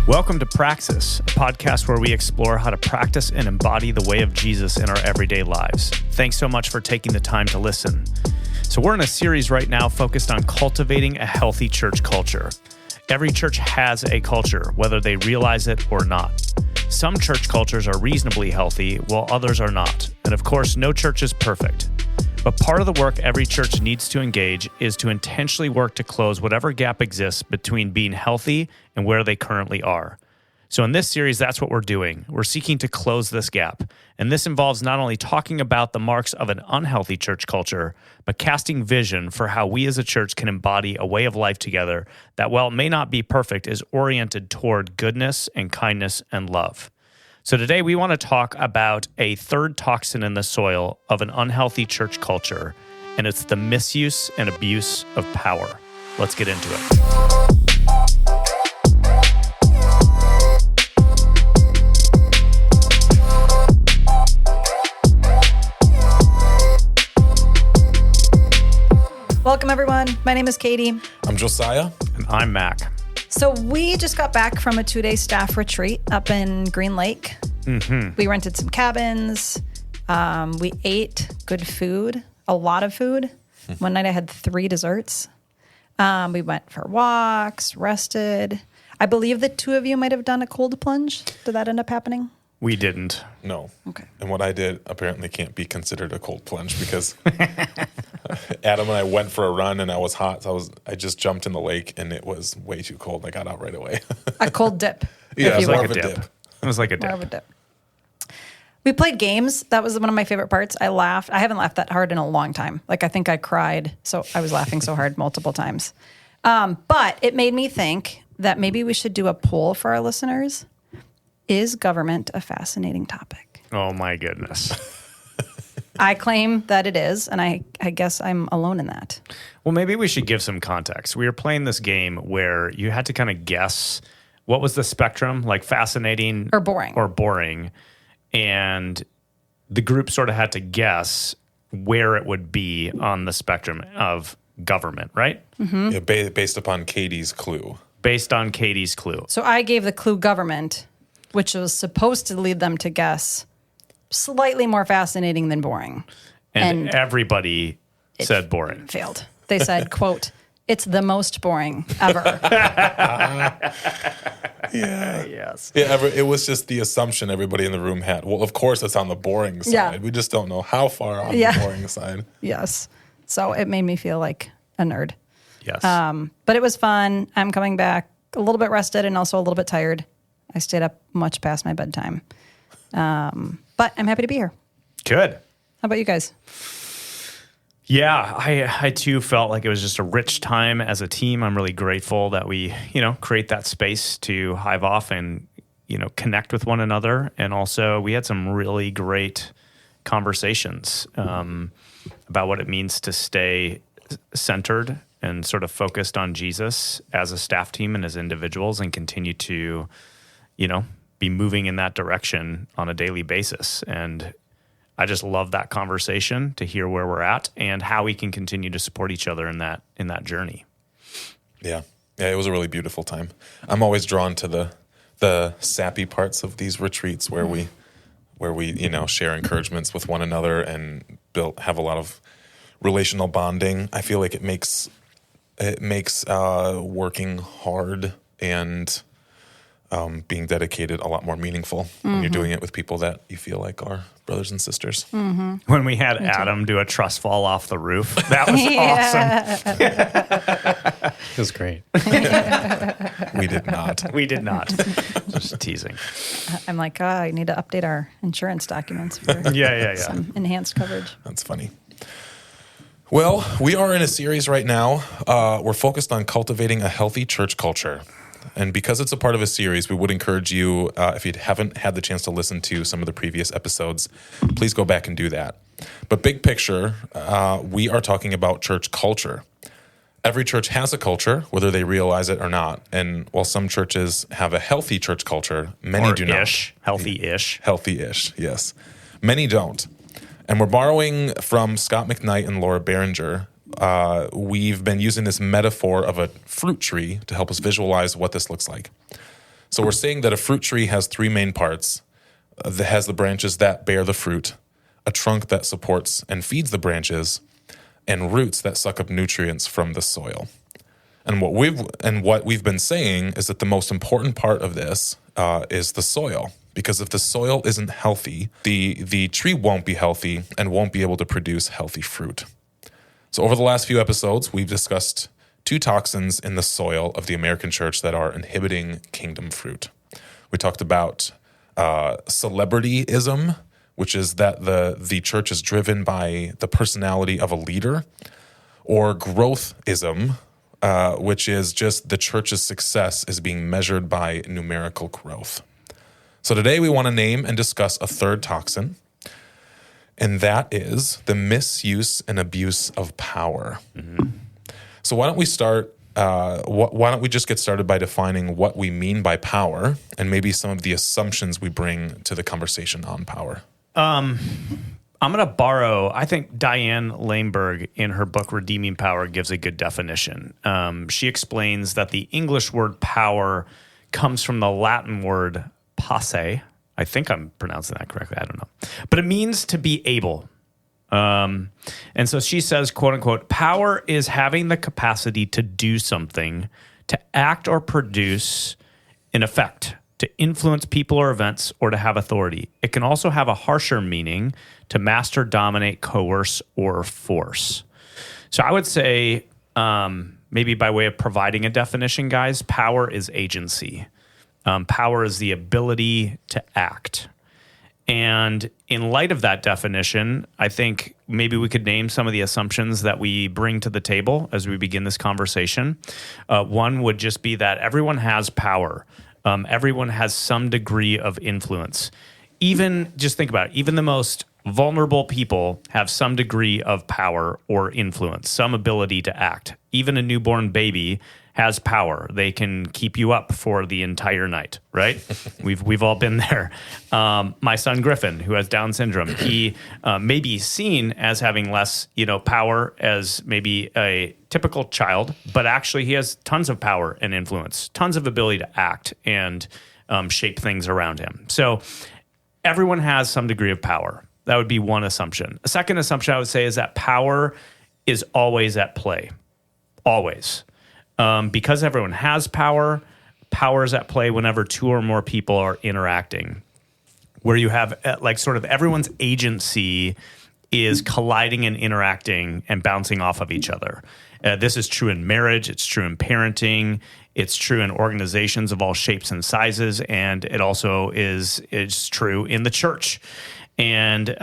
Welcome to Praxis, a podcast where we explore how to practice and embody the way of Jesus in our everyday lives. Thanks so much for taking the time to listen. So we're in a series right now focused on cultivating a healthy church culture. Every church has a culture, whether they realize it or not. Some church cultures are reasonably healthy, while others are not. And of course, no church is perfect. But part of the work every church needs to engage is to intentionally work to close whatever gap exists between being healthy and where they currently are. So in this series, that's what we're doing. We're seeking to close this gap. And this involves not only talking about the marks of an unhealthy church culture, but casting vision for how we as a church can embody a way of life together that, while it may not be perfect, is oriented toward goodness and kindness and love. So today we want to talk about a third toxin in the soil of an unhealthy church culture, and it's the misuse and abuse of power. Let's get into it. Welcome, everyone. My name is Katie. I'm Josiah. And I'm Mac. So we just got back from a 2-day staff retreat up in Green Lake. Mm-hmm. We rented some cabins. We ate good food, a lot of food. One night I had 3 desserts. We went for walks, rested. I believe the 2 of you might have done a cold plunge. Did that end up happening? We didn't. No. Okay. And what I did apparently can't be considered a cold plunge because Adam and I went for a run and I was hot. So I just jumped in the lake and it was way too cold. I got out right away. A cold dip. Yeah, it was more like of a dip. It was like a More of a dip. dip. We played games. That was one of my favorite parts. I laughed. I haven't laughed that hard in a long time. Like, I think I cried. So I was laughing so hard multiple times. But it made me think that maybe we should do a poll for our listeners. Is government a fascinating topic? Oh my goodness. I claim that it is, and I guess I'm alone in that. Well, maybe we should give some context. We were playing this game where you had to kind of guess what was the spectrum, like fascinating Or boring. And the group sort of had to guess where it would be on the spectrum of government, right? Mm-hmm. Yeah, based upon Katie's clue. Based on Katie's clue. So I gave the clue government, which was supposed to lead them to guess slightly more fascinating than boring. And everybody said boring. Failed. They said, quote, "It's the most boring ever." Yeah. Yes. Yeah, it was just the assumption everybody in the room had. Well, of course it's on the boring side. Yeah. We just don't know how far on the boring side. Yes. So it made me feel like a nerd. Yes. But it was fun. I'm coming back a little bit rested and also a little bit tired. I stayed up much past my bedtime. But I'm happy to be here. Good. How about you guys? Yeah, I too felt like it was just a rich time as a team. I'm really grateful that we, create that space to hive off and, connect with one another. And also we had some really great conversations about what it means to stay centered and sort of focused on Jesus as a staff team and as individuals and continue to, be moving in that direction on a daily basis. And I just love that conversation to hear where we're at and how we can continue to support each other in that journey. Yeah. Yeah, it was a really beautiful time. I'm always drawn to the sappy parts of these retreats where we share encouragements with one another and have a lot of relational bonding. I feel like it makes working hard and being dedicated a lot more meaniful when you're doing it with people that you feel like are brothers and sisters. Mm-hmm. When we had Adam do a trust fall off the roof, that was awesome. It was great. We did not. We did not. Just teasing. I'm like, I need to update our insurance documents for some enhanced coverage. That's funny. Well, we are in a series right now. We're focused on cultivating a healthy church culture. And because it's a part of a series, we would encourage you, if you haven't had the chance to listen to some of the previous episodes, please go back and do that. But big picture, we are talking about church culture. Every church has a culture, whether they realize it or not. And while some churches have a healthy church culture, many do not. Healthy-ish. Healthy-ish, yes. Many don't. And we're borrowing from Scott McKnight and Laura Barringer. We've been using this metaphor of a fruit tree to help us visualize what this looks like. So we're saying that a fruit tree has three main parts. That has the branches that bear the fruit, a trunk that supports and feeds the branches, and roots that suck up nutrients from the soil. And what we've been saying is that the most important part of this is the soil, because if the soil isn't healthy, the tree won't be healthy and won't be able to produce healthy fruit. So over the last few episodes, we've discussed two toxins in the soil of the American church that are inhibiting kingdom fruit. We talked about celebrity-ism, which is that the church is driven by the personality of a leader, or growth-ism, which is just the church's success is being measured by numerical growth. So today we want to name and discuss a third toxin, and that is the misuse and abuse of power. Mm-hmm. So why don't we start? Why don't we just get started by defining what we mean by power and maybe some of the assumptions we bring to the conversation on power? I'm going to borrow, I think Diane Laneberg in her book, Redeeming Power, gives a good definition. She explains that the English word power comes from the Latin word posse. I think I'm pronouncing that correctly. I don't know. But it means to be able. And so she says, quote unquote, power is having the capacity to do something, to act or produce an effect, to influence people or events, or to have authority. It can also have a harsher meaning, to master, dominate, coerce, or force. So I would say, maybe by way of providing a definition, guys, power is agency. Power is the ability to act. And in light of that definition, I think maybe we could name some of the assumptions that we bring to the table as we begin this conversation. One would just be that everyone has power. Everyone has some degree of influence. Even, just think about it, even the most vulnerable people have some degree of power or influence, some ability to act. Even a newborn baby has power. They can keep you up for the entire night, right? We've all been there. My son Griffin, who has Down syndrome, he may be seen as having less, power as maybe a typical child, but actually he has tons of power and influence, tons of ability to act and shape things around him. So everyone has some degree of power. That would be one assumption. A second assumption I would say is that power is always at play, always. Because everyone has power, power is at play whenever two or more people are interacting, where you have sort of everyone's agency is colliding and interacting and bouncing off of each other. This is true in marriage. It's true in parenting. It's true in organizations of all shapes and sizes. And it also is true in the church. And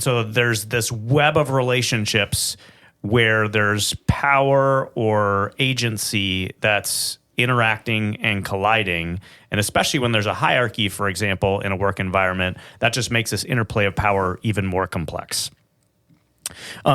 so there's this web of relationships where there's power or agency that's interacting and colliding. And especially when there's a hierarchy, for example, in a work environment, that just makes this interplay of power even more complex.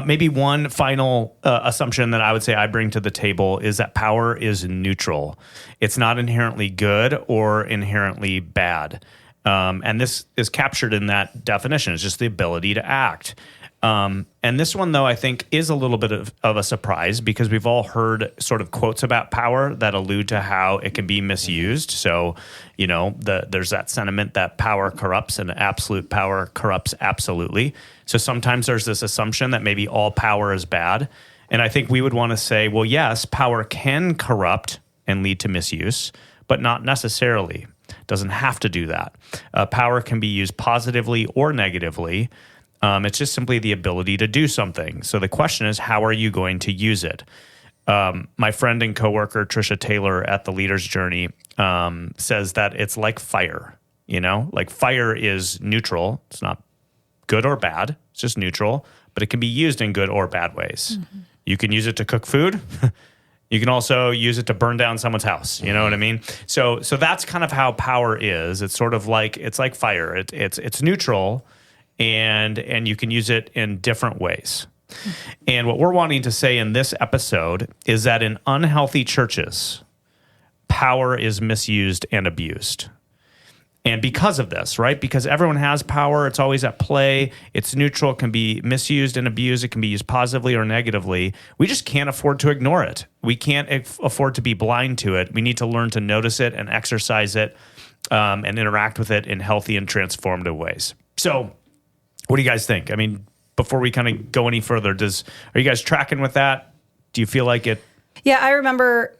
Maybe one final assumption that I would say I bring to the table is that power is neutral. It's not inherently good or inherently bad. And this is captured in that definition. It's just the ability to act. And this one, though, I think is a little bit of a surprise because we've all heard sort of quotes about power that allude to how it can be misused. So, there's that sentiment that power corrupts and absolute power corrupts absolutely. So sometimes there's this assumption that maybe all power is bad. And I think we would want to say, well, yes, power can corrupt and lead to misuse, but not necessarily. It doesn't have to do that. Power can be used positively or negatively. It's just simply the ability to do something. So the question is, how are you going to use it? My friend and coworker, Trisha Taylor at The Leader's Journey, says that it's like fire, like fire is neutral. It's not good or bad. It's just neutral, but it can be used in good or bad ways. Mm-hmm. You can use it to cook food. You can also use it to burn down someone's house. You know what I mean? So that's kind of how power is. It's sort of like, it's like fire. It's neutral. And you can use it in different ways. And what we're wanting to say in this episode is that in unhealthy churches, power is misused and abused. And because of this, right? Because everyone has power, it's always at play, it's neutral, it can be misused and abused, it can be used positively or negatively. We just can't afford to ignore it. We can't afford to be blind to it. We need to learn to notice it and exercise it and interact with it in healthy and transformative ways. So what do you guys think? I mean, before we kind of go any further, are you guys tracking with that? Do you feel like it? Yeah, I remember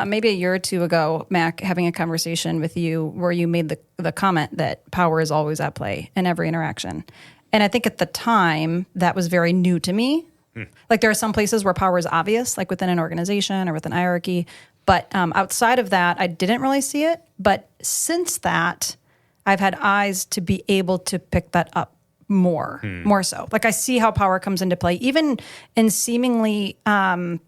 maybe a year or two ago, Mac, having a conversation with you where you made the comment that power is always at play in every interaction. And I think at the time, that was very new to me. Like there are some places where power is obvious, like within an organization or within hierarchy. But outside of that, I didn't really see it. But since that, I've had eyes to be able to pick that up more so. Like I see how power comes into play, even in seemingly kind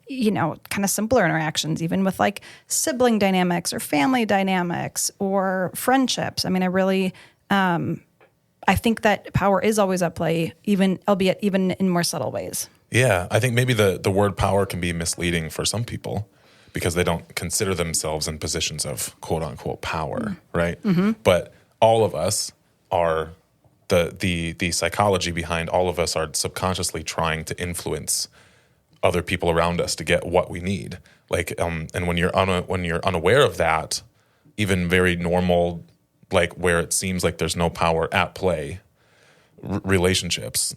of simpler interactions, even with like sibling dynamics or family dynamics or friendships. I mean, I really, I think that power is always at play, albeit even in more subtle ways. Yeah, I think maybe the word power can be misleading for some people because they don't consider themselves in positions of quote unquote power, right? Mm-hmm. But all of us are the psychology behind all of us are subconsciously trying to influence other people around us to get what we need. Like, and when you're unaware of that, even very normal, like where it seems like there's no power at play, relationships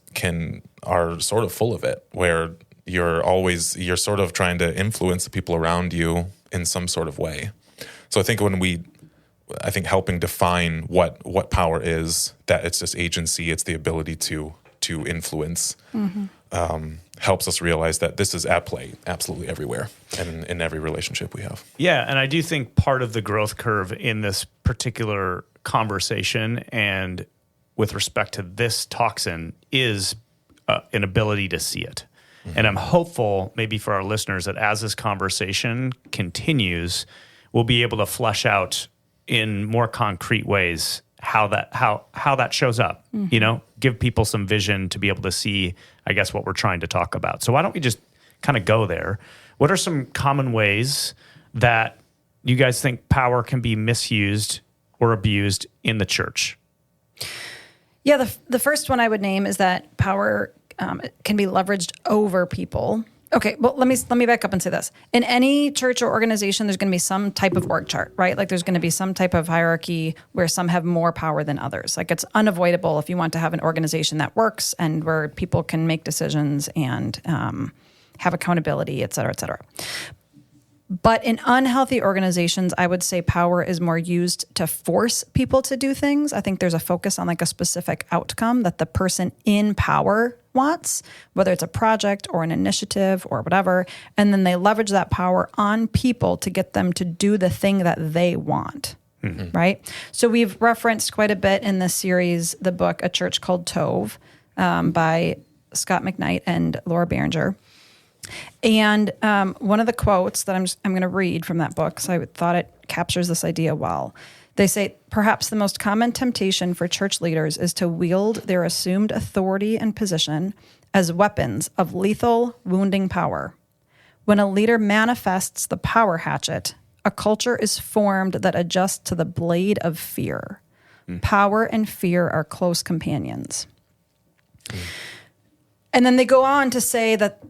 are sort of full of it, where you're sort of trying to influence the people around you in some sort of way. So I think helping define what power is, that it's just agency, it's the ability to influence, helps us realize that this is at play absolutely everywhere and in every relationship we have. Yeah, and I do think part of the growth curve in this particular conversation and with respect to this toxin is an ability to see it. Mm-hmm. And I'm hopeful maybe for our listeners that as this conversation continues, we'll be able to flesh out in more concrete ways how that shows up, give people some vision to be able to see, I guess, what we're trying to talk about. So why don't we just kind of go there? What are some common ways that you guys think power can be misused or abused in the church? Yeah, the first one I would name is that power can be leveraged over people. Okay, well, let me back up and say this. In any church or organization, there's going to be some type of org chart, right? Like there's going to be some type of hierarchy where some have more power than others. Like it's unavoidable if you want to have an organization that works and where people can make decisions and have accountability, et cetera, et cetera. But in unhealthy organizations, I would say power is more used to force people to do things. I think there's a focus on like a specific outcome that the person in power wants, whether it's a project or an initiative or whatever, and then they leverage that power on people to get them to do the thing that they want, right? So we've referenced quite a bit in this series the book A Church Called Tove by Scott McKnight and Laura Barringer. And one of the quotes that I'm going to read from that book, so I thought it captures this idea well. They say, perhaps the most common temptation for church leaders is to wield their assumed authority and position as weapons of lethal, wounding power. When a leader manifests the power hatchet, a culture is formed that adjusts to the blade of fear. Power and fear are close companions. And then they go on to say that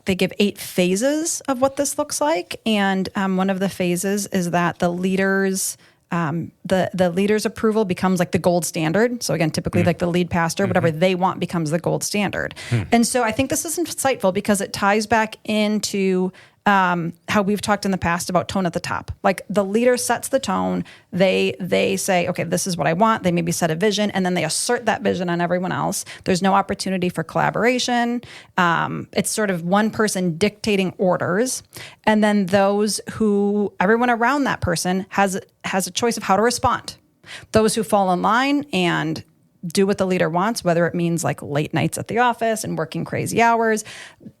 they give 8 phases of what this looks like. And one of the phases is that the leader's approval becomes like the gold standard. So again, typically like the lead pastor, whatever they want becomes the gold standard. And so I think this is insightful because it ties back into how we've talked in the past about tone at the top. Like the leader sets the tone. They say, okay, this is what I want. They maybe set a vision, and then they assert that vision on everyone else. There's no opportunity for collaboration. It's sort of one person dictating orders, and then everyone around that person has a choice of how to respond. Those who fall in line and do what the leader wants, whether it means like late nights at the office and working crazy hours,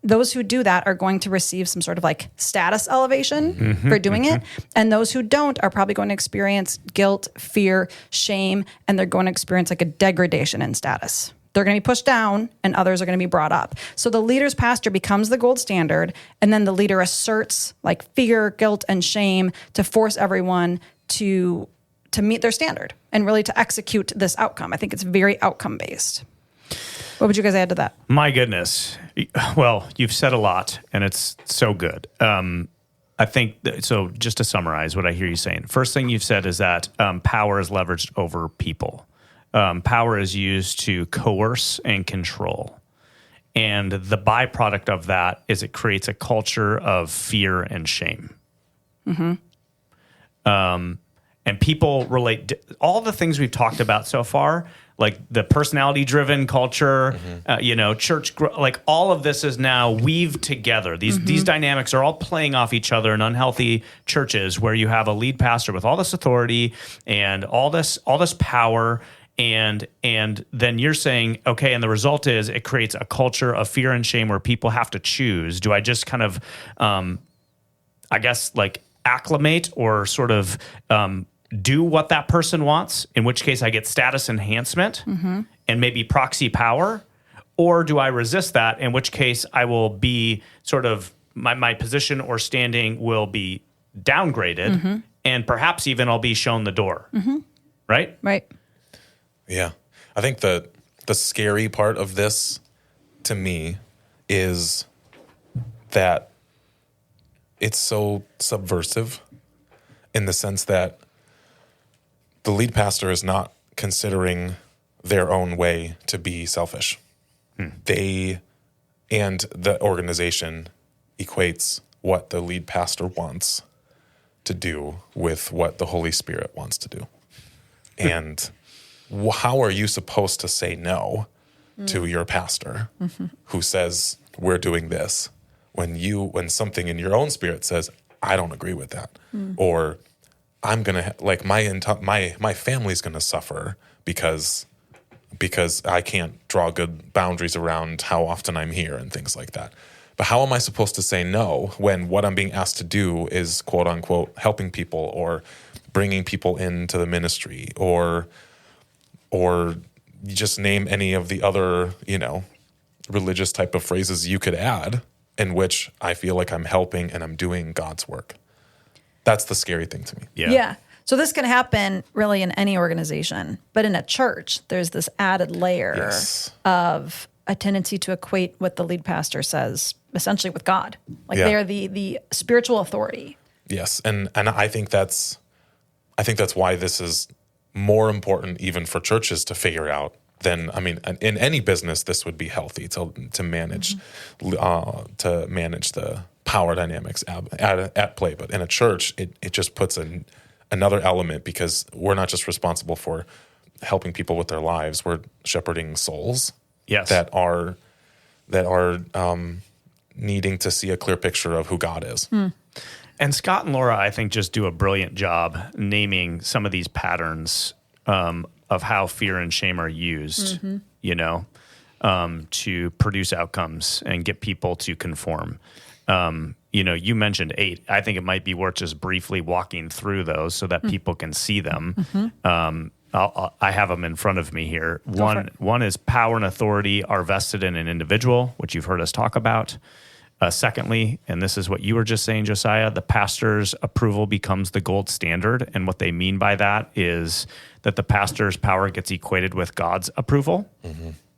those who do that are going to receive some sort of like status elevation for doing it. And those who don't are probably going to experience guilt, fear, shame, and they're going to experience like a degradation in status. They're going to be pushed down and others are going to be brought up. So the leader's pastor becomes the gold standard, and then the leader asserts like fear, guilt, and shame to force everyone to to meet their standard and really to execute this outcome. I think it's very outcome based. What would you guys add to that? My goodness. Well, you've said a lot, and it's so good. I think, so just to summarize what I hear you saying, first thing you've said is that power is leveraged over people. Power is used to coerce and control. And the byproduct of that is it creates a culture of fear and shame. And people relate, all the things we've talked about so far, like the personality-driven culture, church, like all of this is now weaved together. These dynamics are all playing off each other in unhealthy churches where you have a lead pastor with all this authority and all this power, and then you're saying, okay, and the result is it creates a culture of fear and shame where people have to choose. Do I just kind of, acclimate or sort of do what that person wants, in which case I get status enhancement and maybe proxy power? Or do I resist that, in which case I will be sort of, my position or standing will be downgraded and perhaps even I'll be shown the door, right? Right. Yeah. I think the scary part of this to me is that it's so subversive in the sense that the lead pastor is not considering their own way to be selfish. They and the organization equates what the lead pastor wants to do with what the Holy Spirit wants to do. And how are you supposed to say no to your pastor who says, we're doing this, when something in your own spirit says, I don't agree with that, or I'm gonna my family's gonna suffer because I can't draw good boundaries around how often I'm here and things like that. But how am I supposed to say no when what I'm being asked to do is quote unquote helping people or bringing people into the ministry or just name any of the other religious type of phrases you could add in which I feel like I'm helping and I'm doing God's work. That's the scary thing to me. Yeah. So this can happen really in any organization, but in a church, there's this added layer of a tendency to equate what the lead pastor says essentially with God. They are the spiritual authority. Yes. And I think that's why this is more important even for churches to figure out than, in any business, this would be healthy to manage the power dynamics at play. But in a church, it just puts another element, because we're not just responsible for helping people with their lives. We're shepherding souls that are needing to see a clear picture of who God is. And Scott and Laura, I think, just do a brilliant job naming some of these patterns of how fear and shame are used, to produce outcomes and get people to conform. You mentioned 8. I think it might be worth just briefly walking through those so that people can see them. I have them in front of me here. One is power and authority are vested in an individual, which you've heard us talk about. Secondly, and this is what you were just saying, Josiah, the pastor's approval becomes the gold standard. And what they mean by that is that the pastor's power gets equated with God's approval,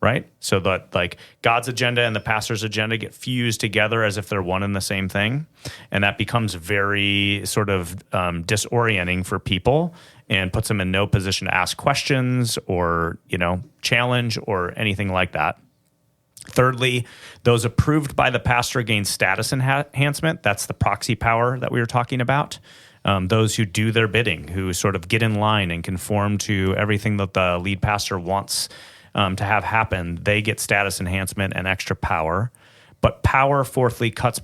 right? So that God's agenda and the pastor's agenda get fused together as if they're one and the same thing. And that becomes very sort of disorienting for people and puts them in no position to ask questions or, challenge or anything like that. Thirdly, those approved by the pastor gain status enhancement. That's the proxy power that we were talking about. Those who do their bidding, who sort of get in line and conform to everything that the lead pastor wants to have happen, they get status enhancement and extra power. But power, fourthly, cuts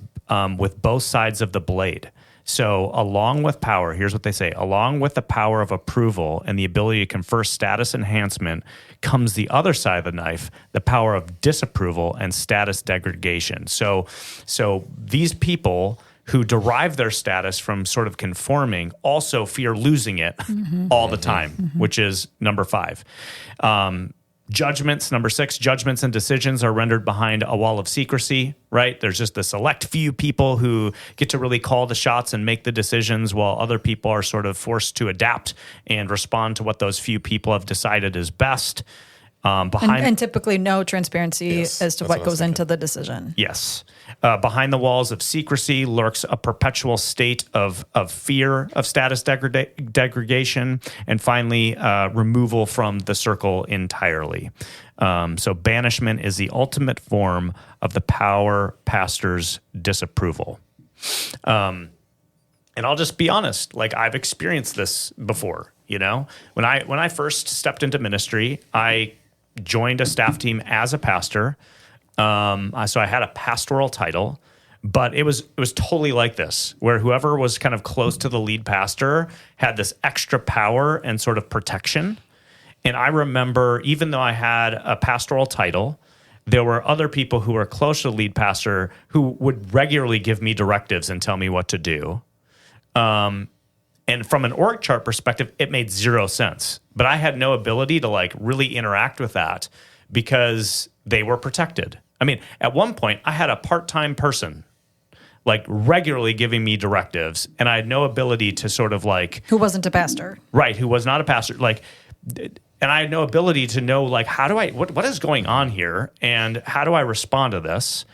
with both sides of the blade. So along with power, here's what they say, along with the power of approval and the ability to confer status enhancement comes the other side of the knife, the power of disapproval and status degradation. So these people who derive their status from sort of conforming also fear losing it all the time, which is number 5. Judgments, number 6, judgments and decisions are rendered behind a wall of secrecy, right? There's just a select few people who get to really call the shots and make the decisions, while other people are sort of forced to adapt and respond to what those few people have decided is best. And typically no transparency as to what goes into the decision. Yes. Behind the walls of secrecy lurks a perpetual state of fear of status degradation, and finally, removal from the circle entirely. So banishment is the ultimate form of the power pastor's disapproval. And I'll just be honest, like I've experienced this before, you know? When I first stepped into ministry, I joined a staff team as a pastor. So I had a pastoral title, but it was totally like this, where whoever was kind of close to the lead pastor had this extra power and sort of protection. And I remember, even though I had a pastoral title, there were other people who were close to the lead pastor who would regularly give me directives and tell me what to do. And from an org chart perspective, it made zero sense. But I had no ability to like really interact with that because they were protected. I mean, at one point, I had a part-time person like regularly giving me directives, and I had no ability to sort of like... Who wasn't a pastor. Right, who was not a pastor. Like, and I had no ability to know like, how do I, what is going on here? And how do I respond to this?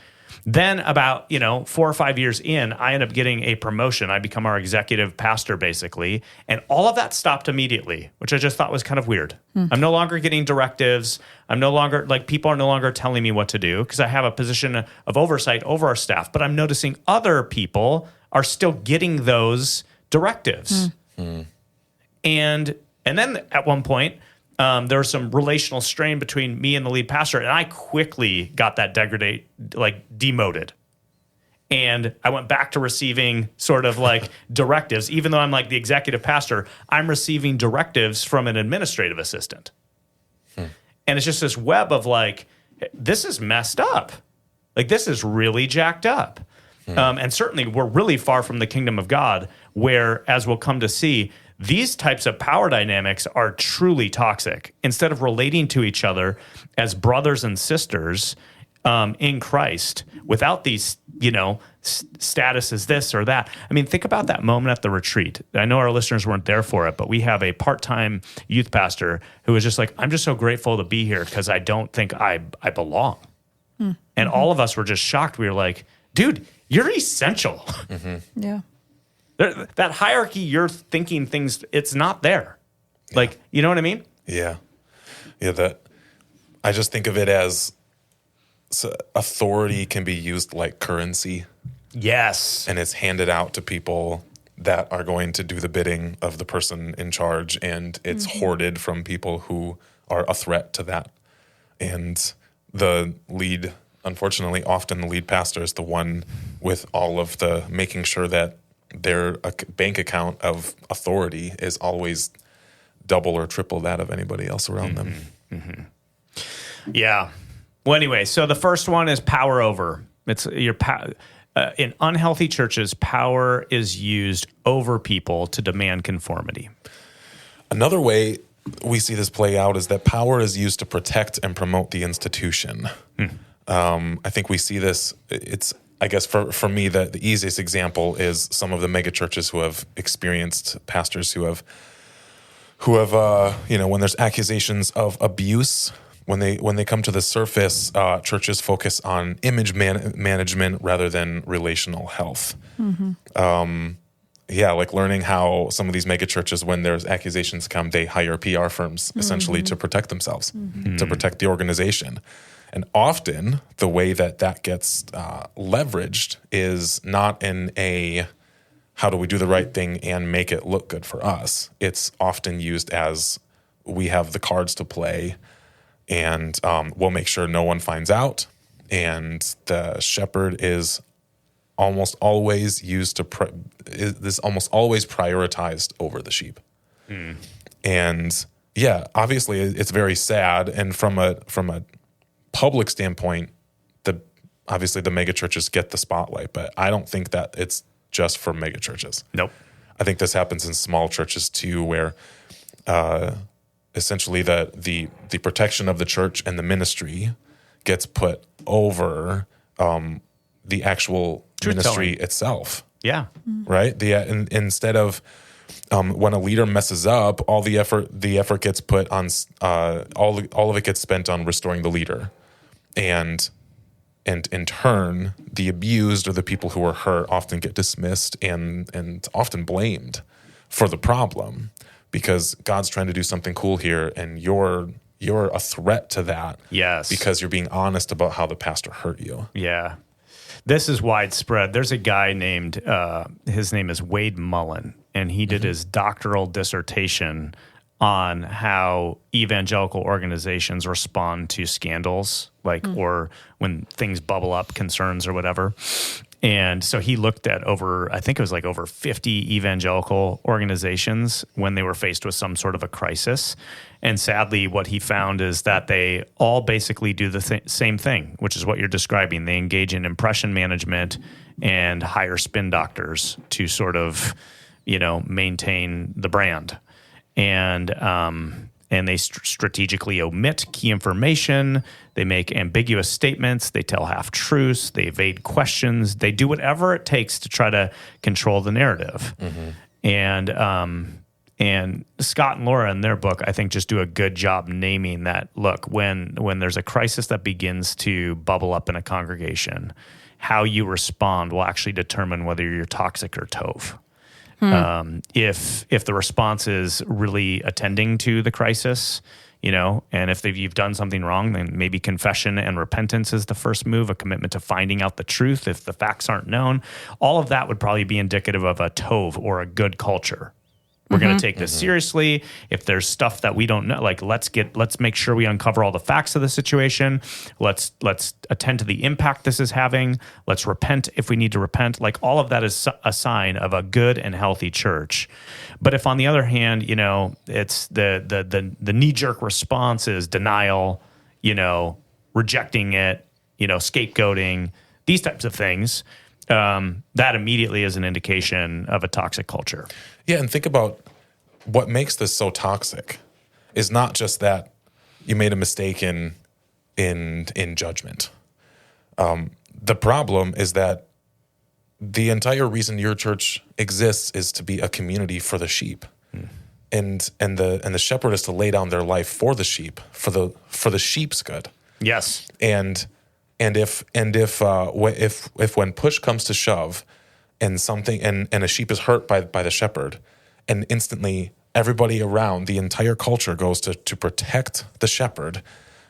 Then about, 4 or 5 years in, I end up getting a promotion. I become our executive pastor, basically. And all of that stopped immediately, which I just thought was kind of weird. I'm no longer getting directives. I'm no longer, like, people are no longer telling me what to do because I have a position of oversight over our staff. But I'm noticing other people are still getting those directives. And then at one point, there was some relational strain between me and the lead pastor, and I quickly got that demoted. And I went back to receiving sort of like directives. Even though I'm like the executive pastor, I'm receiving directives from an administrative assistant. And it's just this web of like, this is messed up. Like, this is really jacked up. And certainly we're really far from the kingdom of God, where, as we'll come to see, these types of power dynamics are truly toxic. Instead of relating to each other as brothers and sisters in Christ, without these, status as this or that. I mean, think about that moment at the retreat. I know our listeners weren't there for it, but we have a part-time youth pastor who was just like, I'm just so grateful to be here because I don't think I belong. And all of us were just shocked. We were like, dude, you're essential. Yeah. That hierarchy, you're thinking things, it's not there. Yeah. Like, you know what I mean? Yeah. I just think of it as authority can be used like currency. Yes. And it's handed out to people that are going to do the bidding of the person in charge, and it's hoarded from people who are a threat to that. And the lead, unfortunately, often the lead pastor is the one with all of the making sure that their bank account of authority is always double or triple that of anybody else around them. Yeah. Well, anyway, so the first one is power over. It's your in unhealthy churches, power is used over people to demand conformity. Another way we see this play out is that power is used to protect and promote the institution. I think we see this. I guess for me, the easiest example is some of the mega churches who have experienced pastors who have when there's accusations of abuse, when they come to the surface, churches focus on image management rather than relational health. Like learning how some of these mega churches, when there's accusations come, they hire PR firms essentially to protect themselves, to protect the organization. And often the way that gets leveraged is not in a how do we do the right thing and make it look good for us. It's often used as we have the cards to play, and we'll make sure no one finds out. And the shepherd is almost always used to is almost always prioritized over the sheep. And obviously it's very sad. And from a public standpoint, obviously the mega churches get the spotlight, but I don't think that it's just for mega churches. Nope. I think this happens in small churches too, where essentially the protection of the church and the ministry gets put over the actual ministry itself. Yeah. Right. Instead of when a leader messes up, all the effort gets put on all of it gets spent on restoring the leader, and in turn, the abused or the people who are hurt often get dismissed and often blamed for the problem, because God's trying to do something cool here, and you're a threat to that. Yes. Because you're being honest about how the pastor hurt you. Yeah. This is widespread. There's a guy named, his name is Wade Mullen, and he did his doctoral dissertation on how evangelical organizations respond to scandals, or when things bubble up, concerns or whatever. And so he looked at over 50 evangelical organizations when they were faced with some sort of a crisis. And sadly, what he found is that they all basically do the same thing, which is what you're describing. They engage in impression management and hire spin doctors to sort of, maintain the brand. And they strategically omit key information. They make ambiguous statements. They tell half-truths. They evade questions. They do whatever it takes to try to control the narrative. And Scott and Laura in their book, I think, just do a good job naming that. Look, when there's a crisis that begins to bubble up in a congregation, how you respond will actually determine whether you're toxic or tove. If the response is really attending to the crisis, and if you've done something wrong, then maybe confession and repentance is the first move, a commitment to finding out the truth if the facts aren't known. All of that would probably be indicative of a tove or a good culture. We're going to take this seriously. If there's stuff that we don't know, let's make sure we uncover all the facts of the situation. Let's attend to the impact this is having. Let's repent if we need to repent. All of that is a sign of a good and healthy church. But if on the other hand, it's the knee-jerk response is denial, rejecting it, scapegoating, these types of things, that immediately is an indication of a toxic culture. Yeah, and think about what makes this so toxic is not just that you made a mistake in judgment. The problem is that the entire reason your church exists is to be a community for the sheep, and the shepherd is to lay down their life for the sheep, for the sheep's good. Yes, and if when push comes to shove, and a sheep is hurt by the shepherd, and instantly everybody around, the entire culture goes to protect the shepherd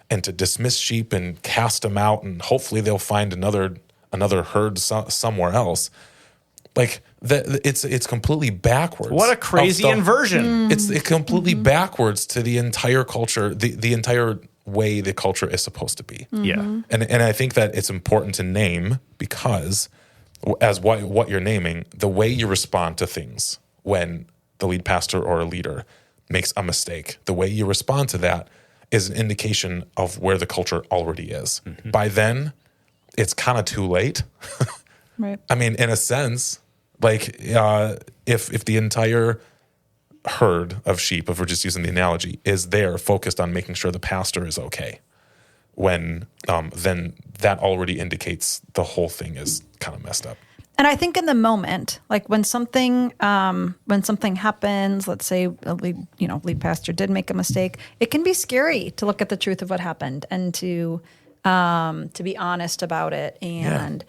and to dismiss sheep and cast them out, and hopefully they'll find another herd somewhere else. It's completely backwards. What a crazy inversion. It's completely backwards to the entire culture, the entire way the culture is supposed to be. Yeah. And I think that it's important to name, because as what you're naming, the way you respond to things when the lead pastor or a leader makes a mistake, the way you respond to that is an indication of where the culture already is. By then, it's kind of too late. Right. I mean, in a sense, if the entire herd of sheep, if we're just using the analogy, is there focused on making sure the pastor is okay, then that already indicates the whole thing is kind of messed up. And I think in the moment, when something happens, let's say a lead pastor did make a mistake, it can be scary to look at the truth of what happened and to be honest about it and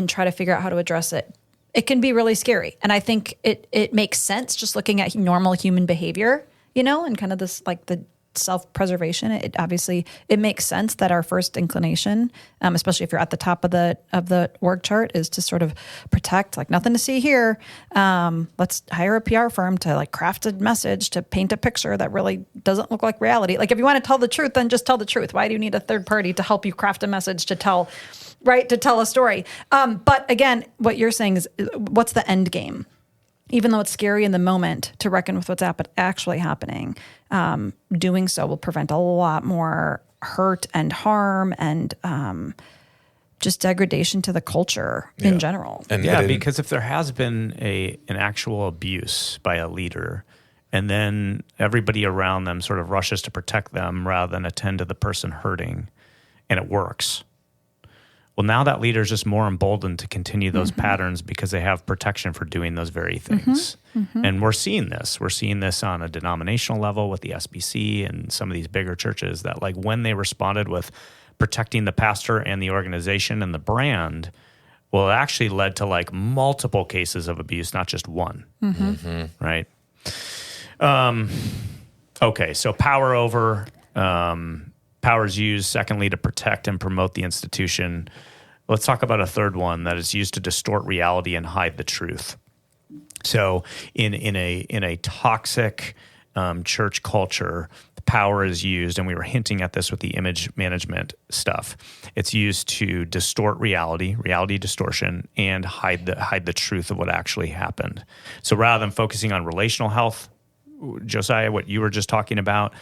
try to figure out how to address it. It can be really scary. And I think it makes sense just looking at normal human behavior, and kind of this, the self-preservation. It makes sense that our first inclination, especially if you're at the top of the org chart, is to sort of protect, nothing to see here. Let's hire a PR firm to craft a message to paint a picture that really doesn't look like reality. If you want to tell the truth, then just tell the truth. Why do you need a third party to help you craft a message to tell a story? But again, what you're saying is, what's the end game? Even though it's scary in the moment to reckon with what's actually happening, doing so will prevent a lot more hurt and harm and just degradation to the culture in general. And because if there has been an actual abuse by a leader, and then everybody around them sort of rushes to protect them rather than attend to the person hurting, and it works. Well, now that leader is just more emboldened to continue those patterns because they have protection for doing those very things. And we're seeing this. We're seeing this on a denominational level with the SBC and some of these bigger churches that, like, when they responded with protecting the pastor and the organization and the brand, well, it actually led to like multiple cases of abuse, not just one. Right? Okay, so power over... power is used, secondly, to protect and promote the institution. Let's talk about a third one that is used to distort reality and hide the truth. So in a toxic church culture, power is used, and we were hinting at this with the image management stuff. It's used to distort reality distortion, and hide the truth of what actually happened. So rather than focusing on relational health, Josiah, what you were just talking about,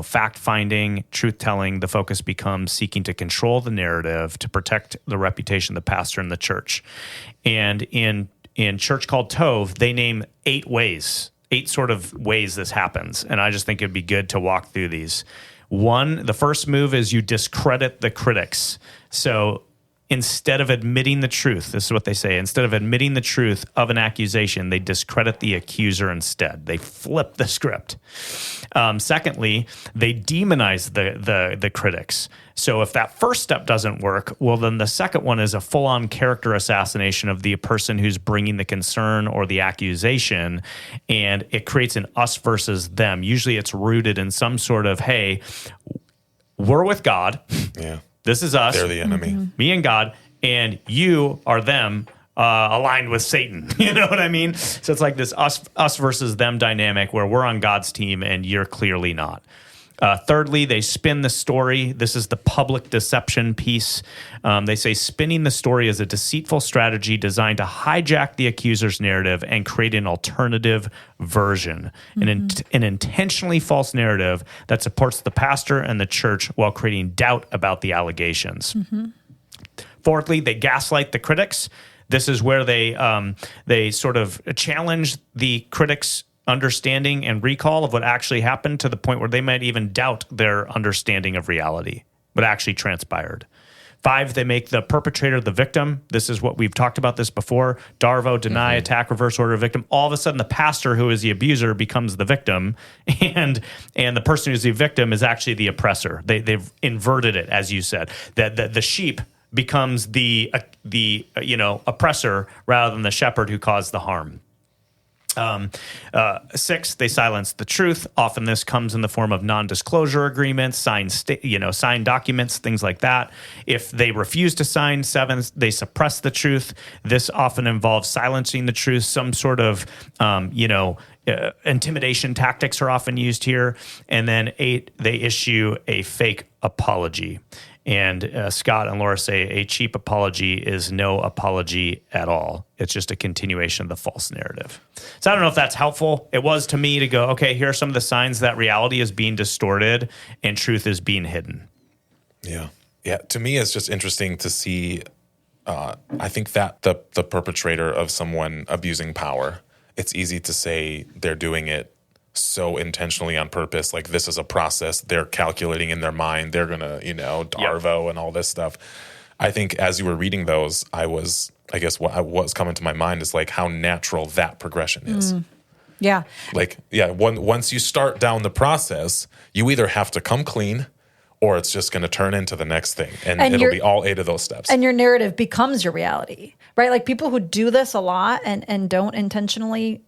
fact-finding, truth-telling, the focus becomes seeking to control the narrative to protect the reputation of the pastor and the church. And in Church Called Tove, they name 8 sort of ways this happens. And I just think it'd be good to walk through these. One, the first move is you discredit the critics. So instead of admitting the truth, this is what they say, instead of admitting the truth of an accusation, they discredit the accuser instead. They flip the script. Secondly, they demonize the critics. So if that first step doesn't work, well, then the second one is a full-on character assassination of the person who's bringing the concern or the accusation, and it creates an us versus them. Usually it's rooted in some sort of, hey, we're with God. Yeah. This is us. They're the enemy. Me and God, and you are them, aligned with Satan. You know what I mean? So it's like this us versus them dynamic where we're on God's team and you're clearly not. Thirdly, they spin the story. This is the public deception piece. They say spinning the story is a deceitful strategy designed to hijack the accuser's narrative and create an alternative version, an intentionally false narrative that supports the pastor and the church while creating doubt about the allegations. Fourthly, they gaslight the critics. This is where they sort of challenge the critics' understanding and recall of what actually happened to the point where they might even doubt their understanding of reality, what actually transpired. 5, they make the perpetrator the victim. This is what we've talked about this before. Darvo, deny, attack, reverse order, victim. All of a sudden, the pastor who is the abuser becomes the victim, and the person who's the victim is actually the oppressor. They've inverted it, as you said. That the sheep becomes the oppressor rather than the shepherd who caused the harm. 6, they silence the truth. Often this comes in the form of non-disclosure agreements, signed documents, things like that. If they refuse to sign, 7, they suppress the truth. This often involves silencing the truth. Some sort of, intimidation tactics are often used here. And then 8, they issue a fake apology. And Scott and Laura say a cheap apology is no apology at all. It's just a continuation of the false narrative. So I don't know if that's helpful. It was to me to go, okay, here are some of the signs that reality is being distorted and truth is being hidden. Yeah. Yeah. To me, it's just interesting to see, I think that the perpetrator of someone abusing power, it's easy to say they're doing it so intentionally on purpose, like this is a process they're calculating in their mind. They're gonna, Darvo and all this stuff. I think as you were reading those, what's coming to my mind is like how natural that progression is. Yeah. Once you start down the process, you either have to come clean or it's just going to turn into the next thing. And it'll be all 8 of those steps. And your narrative becomes your reality, right? Like people who do this a lot and don't intentionally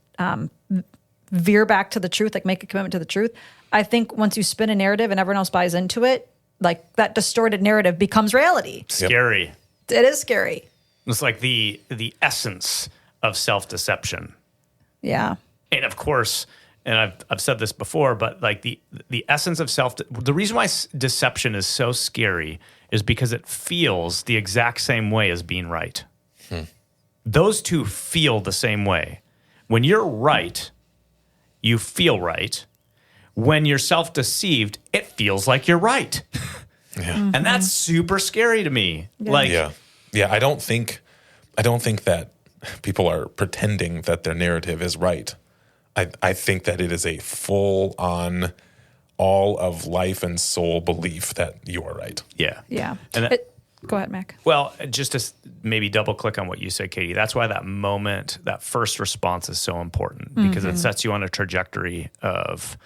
veer back to the truth, like make a commitment to the truth. I think once you spin a narrative and everyone else buys into it, like that distorted narrative becomes reality. Scary. It is scary. It's like the essence of self-deception. Yeah. And of course, and I've said this before, but like the essence of the reason why deception is so scary is because it feels the exact same way as being right. Those two feel the same way. When you're right, you feel right. When you're self-deceived, it feels like you're right. Yeah. And that's super scary to me. Yeah. I don't think that people are pretending that their narrative is right. I think that it is a full on all of life and soul belief that you are right. Yeah. Yeah. And Go ahead, Mac. well, just to maybe double click on what you said, Katie, that's why that moment, that first response is so important, because it sets you on a trajectory of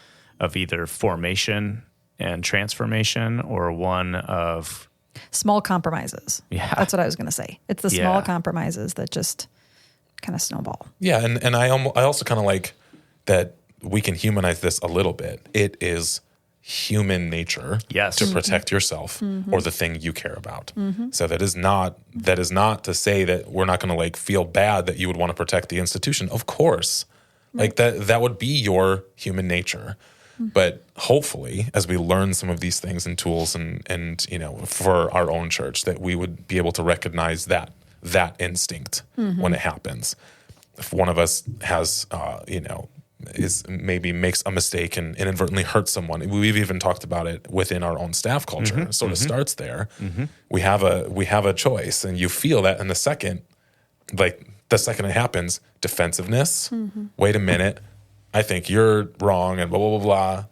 either formation and transformation, or one of Small compromises. Yeah. That's what I was going to say. It's the small Yeah. compromises that just kind of snowball. Yeah, and I also kind of like that we can humanize this a little bit. It is human nature Yes. to protect yourself or the thing you care about. So that is not to say that we're not going to like feel bad that you would want to protect the institution. Of course. Like that would be your human nature. But hopefully, as we learn some of these things and tools and you know, for our own church, that we would be able to recognize that instinct when it happens. If one of us has, maybe makes a mistake and inadvertently hurts someone, we've even talked about it within our own staff culture. It sort of starts there. We have a choice, and you feel that in the second it happens, defensiveness. Wait a minute, I think you're wrong, and blah blah blah blah.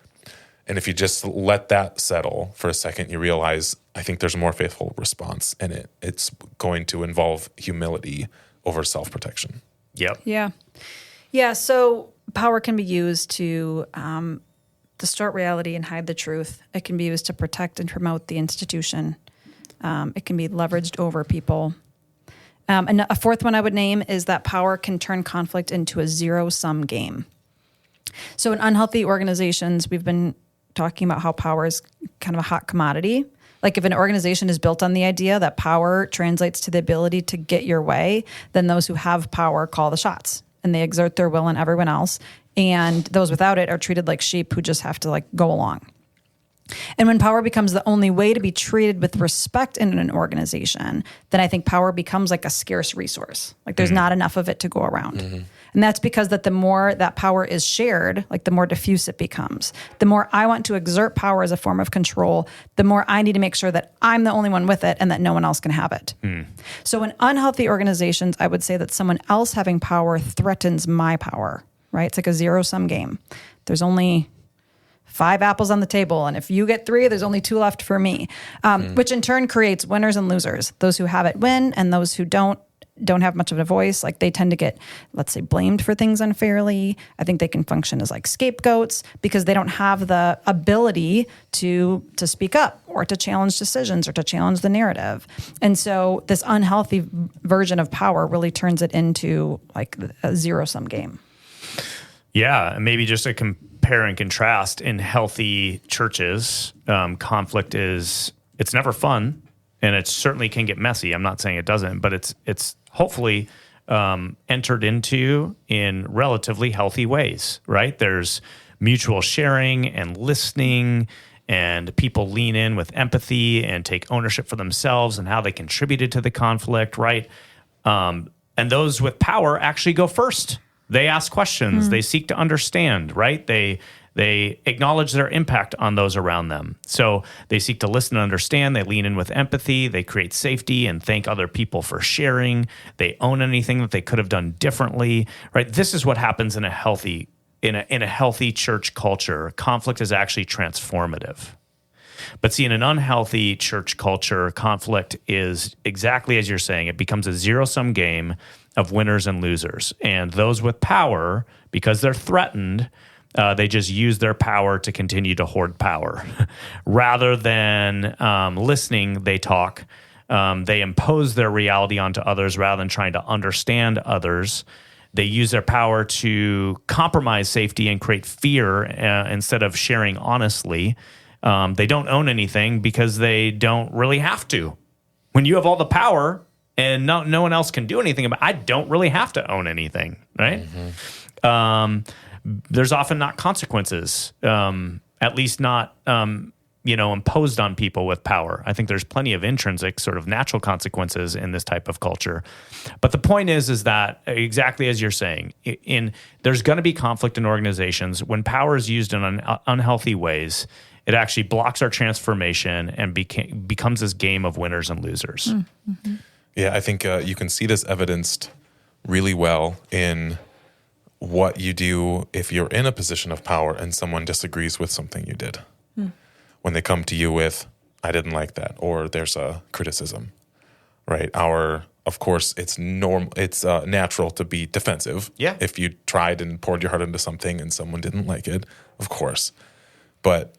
And if you just let that settle for a second, you realize, I think there's a more faithful response, and it's going to involve humility over self-protection. Yep. Yeah. Yeah. So power can be used to distort reality and hide the truth. It can be used to protect and promote the institution. It can be leveraged over people. And a fourth one I would name is that power can turn conflict into a zero-sum game. So in unhealthy organizations, we've been talking about how power is kind of a hot commodity. Like if an organization is built on the idea that power translates to the ability to get your way, then those who have power call the shots and they exert their will on everyone else. And those without it are treated like sheep who just have to like go along. And when power becomes the only way to be treated with respect in an organization, then I think power becomes like a scarce resource. Like there's not enough of it to go around. And that's because that the more that power is shared, like the more diffuse it becomes. The more I want to exert power as a form of control, the more I need to make sure that I'm the only one with it and that no one else can have it. So in unhealthy organizations, I would say that someone else having power threatens my power, right? It's like a zero-sum game. There's only 5 apples on the table, and if you get 3, there's only 2 left for me, which in turn creates winners and losers. Those who have it win, and those who don't have much of a voice. Like they tend to get, let's say, blamed for things unfairly. I think they can function as like scapegoats because they don't have the ability to speak up or to challenge decisions or to challenge the narrative. And so this unhealthy version of power really turns it into like a zero-sum game. Yeah, and maybe just a compare and contrast in healthy churches, conflict it's never fun, and it certainly can get messy. I'm not saying it doesn't, but it's hopefully entered into in relatively healthy ways, right? There's mutual sharing and listening, and people lean in with empathy and take ownership for themselves and how they contributed to the conflict, right? And those with power actually go first. They ask questions. They seek to understand, right? They acknowledge their impact on those around them. So they seek to listen and understand. They lean in with empathy. They create safety and thank other people for sharing. They own anything that they could have done differently, right? This is what happens in a healthy church culture. Conflict is actually transformative. But see, in an unhealthy church culture, conflict is exactly as you're saying. It becomes a zero-sum game of winners and losers. And those with power, because they're threatened, they just use their power to continue to hoard power. Rather than listening, they talk. They impose their reality onto others rather than trying to understand others. They use their power to compromise safety and create fear instead of sharing honestly. They don't own anything because they don't really have to. When you have all the power and no one else can do anything about it, I don't really have to own anything, right? There's often not consequences, at least not imposed on people with power. I think there's plenty of intrinsic sort of natural consequences in this type of culture. But the point is that exactly as you're saying, there's going to be conflict in organizations. When power is used in unhealthy ways, it actually blocks our transformation and becomes this game of winners and losers. Yeah, I think you can see this evidenced really well in what you do if you're in a position of power and someone disagrees with something you did. When they come to you with, I didn't like that, or there's a criticism, right? Of course, it's natural to be defensive. Yeah. If you tried and poured your heart into something and someone didn't like it, of course. But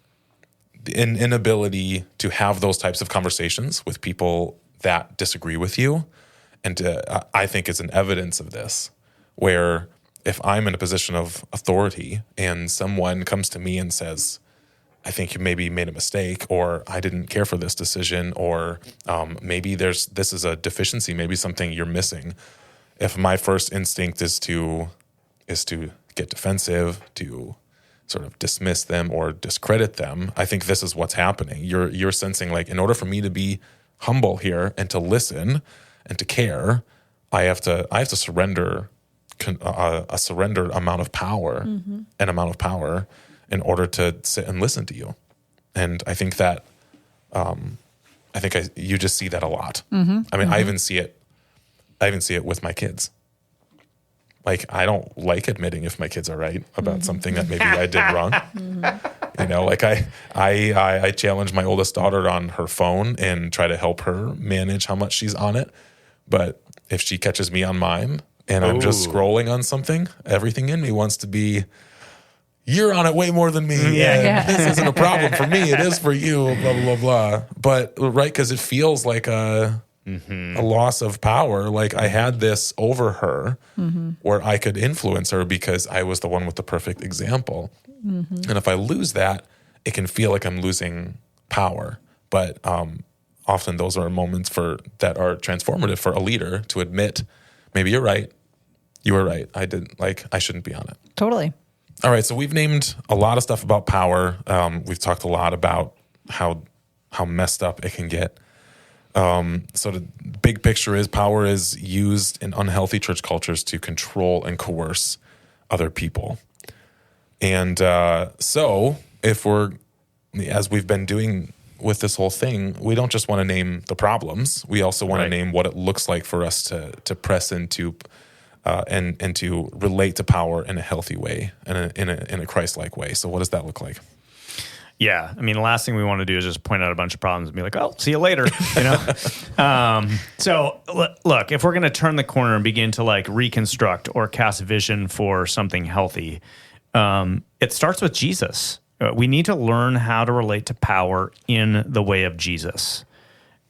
the inability to have those types of conversations with people that disagree with you, and I think is an evidence of this, where if I'm in a position of authority and someone comes to me and says, I think you maybe made a mistake, or I didn't care for this decision, or maybe this is a deficiency, maybe something you're missing. If my first instinct is to get defensive, to sort of dismiss them or discredit them, I think this is what's happening. You're sensing like, in order for me to be humble here and to listen and to care, I have to surrender a surrendered amount of power, an amount of power, in order to sit and listen to you. And I think that, you just see that a lot. I mean, I even see it with my kids. Like, I don't like admitting if my kids are right about something that maybe I did wrong. You know, like I challenge my oldest daughter on her phone and try to help her manage how much she's on it. But if she catches me on mine and I'm just scrolling on something, everything in me wants to be, you're on it way more than me. This isn't a problem for me. It is for you, blah, blah, blah, blah. But, right, because it feels like a loss of power. Like I had this over her where I could influence her because I was the one with the perfect example. And if I lose that, it can feel like I'm losing power. But often those are moments that are transformative for a leader to admit, maybe you're right. You were right. I shouldn't be on it. Totally. All right. So we've named a lot of stuff about power. We've talked a lot about how messed up it can get. So the big picture is power is used in unhealthy church cultures to control and coerce other people. And so as we've been doing with this whole thing, we don't just want to name the problems. We also want to name what it looks like for us to press into and to relate to power in a healthy way and in a Christ-like way. So what does that look like? Yeah, I mean, the last thing we want to do is just point out a bunch of problems and be like, "Oh, see you later," you know. So, look, if we're going to turn the corner and begin to like reconstruct or cast vision for something healthy, it starts with Jesus. We need to learn how to relate to power in the way of Jesus.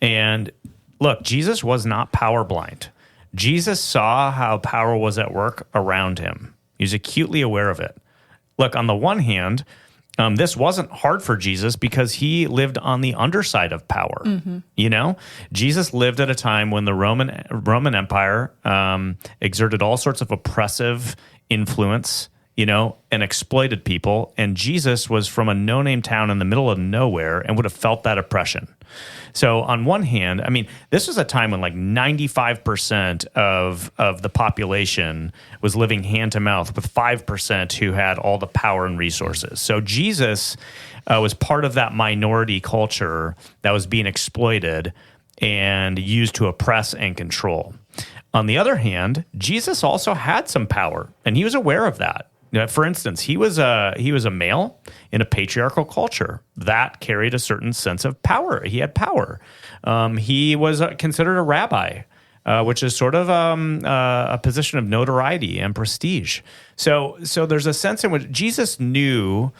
And look, Jesus was not power blind. Jesus saw how power was at work around him. He was acutely aware of it. Look, on the one hand, this wasn't hard for Jesus because he lived on the underside of power. You know, Jesus lived at a time when the Roman Empire exerted all sorts of oppressive influence, you know, and exploited people. And Jesus was from a no-name town in the middle of nowhere and would have felt that oppression. So on one hand, I mean, this was a time when like 95% of the population was living hand to mouth with 5% who had all the power and resources. So Jesus was part of that minority culture that was being exploited and used to oppress and control. On the other hand, Jesus also had some power, and he was aware of that. For instance, he was a male in a patriarchal culture that carried a certain sense of power. He had power. He was considered a rabbi, which is sort of a position of notoriety and prestige. So there's a sense in which Jesus knew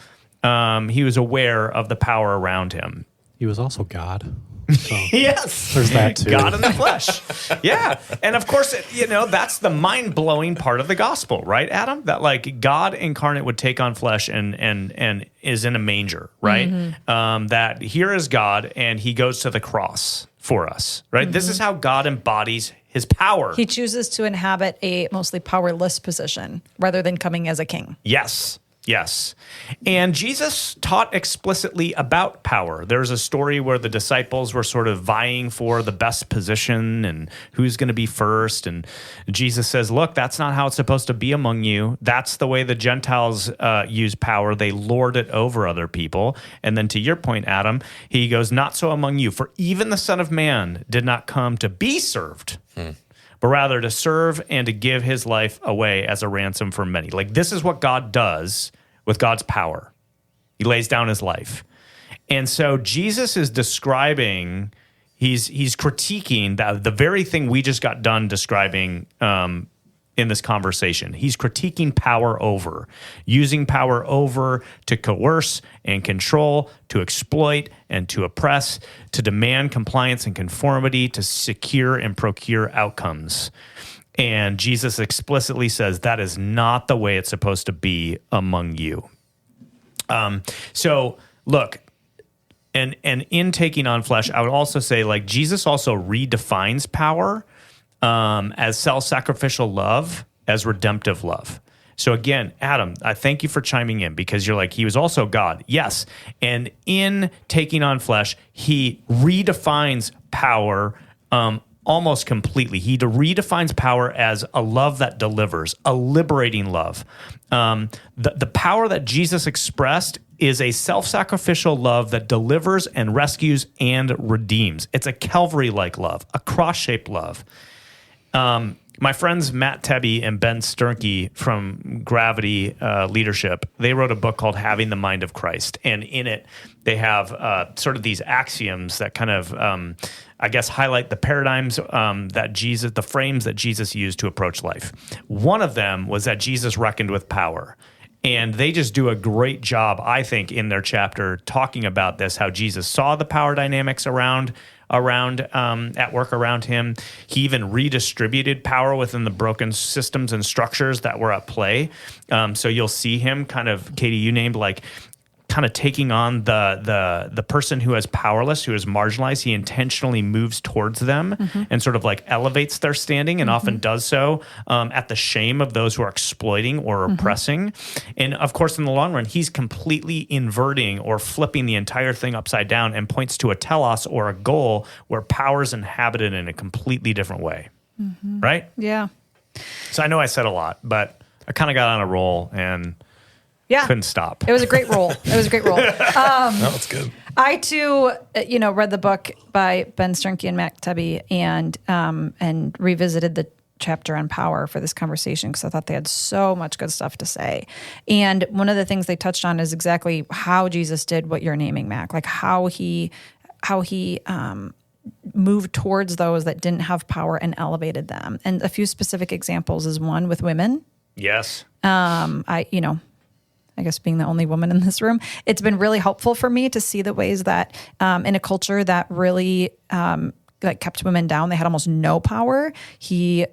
he was aware of the power around him. He was also God. So yes. There's that too. God in the flesh. Yeah. And of course, you know, that's the mind-blowing part of the gospel, right, Adam? That like God incarnate would take on flesh and is in a manger, right? That here is God and he goes to the cross for us, right? This is how God embodies his power. He chooses to inhabit a mostly powerless position rather than coming as a king. Yes. Yes. And Jesus taught explicitly about power. There's a story where the disciples were sort of vying for the best position and who's going to be first. And Jesus says, look, that's not how it's supposed to be among you. That's the way the Gentiles use power. They lord it over other people. And then to your point, Adam, he goes, not so among you. For even the Son of Man did not come to be served, but rather to serve and to give his life away as a ransom for many. Like, this is what God does with God's power. He lays down his life. And so Jesus is describing, he's critiquing the very thing we just got done describing in this conversation. He's critiquing power over, using power over to coerce and control, to exploit and to oppress, to demand compliance and conformity, to secure and procure outcomes. And Jesus explicitly says that is not the way it's supposed to be among you. So look, and in taking on flesh, I would also say, like, Jesus also redefines power as self-sacrificial love, as redemptive love. So again, Adam, I thank you for chiming in, because you're like, he was also God. Yes. And in taking on flesh, he redefines power almost completely. He redefines power as a love that delivers, a liberating love. The power that Jesus expressed is a self-sacrificial love that delivers and rescues and redeems. It's a Calvary-like love, a cross-shaped love. My friends Matt Tebbe and Ben Sternke from Gravity Leadership, they wrote a book called Having the Mind of Christ. And in it, they have sort of these axioms that kind of, I guess, highlight the paradigms the frames that Jesus used to approach life. One of them was that Jesus reckoned with power. And they just do a great job, I think, in their chapter talking about this, how Jesus saw the power dynamics around at work around him. He even redistributed power within the broken systems and structures that were at play. So you'll see him kind of, Katie, you named, like, kind of taking on the person who is powerless, who is marginalized. He intentionally moves towards them and sort of like elevates their standing, and often does so at the shame of those who are exploiting or oppressing. And of course, in the long run, he's completely inverting or flipping the entire thing upside down and points to a telos or a goal where power is inhabited in a completely different way. Right? Yeah. So I know I said a lot, but I kind of got on a roll and couldn't stop. It was a great role. No, it's good. I too, read the book by Ben Sternke and Matt Tebbe and revisited the chapter on power for this conversation, because I thought they had so much good stuff to say. And one of the things they touched on is exactly how Jesus did what you're naming, Mac, like how he moved towards those that didn't have power and elevated them. And a few specific examples is one with women. Yes. I guess being the only woman in this room, it's been really helpful for me to see the ways that in a culture that really kept women down, they had almost no power. He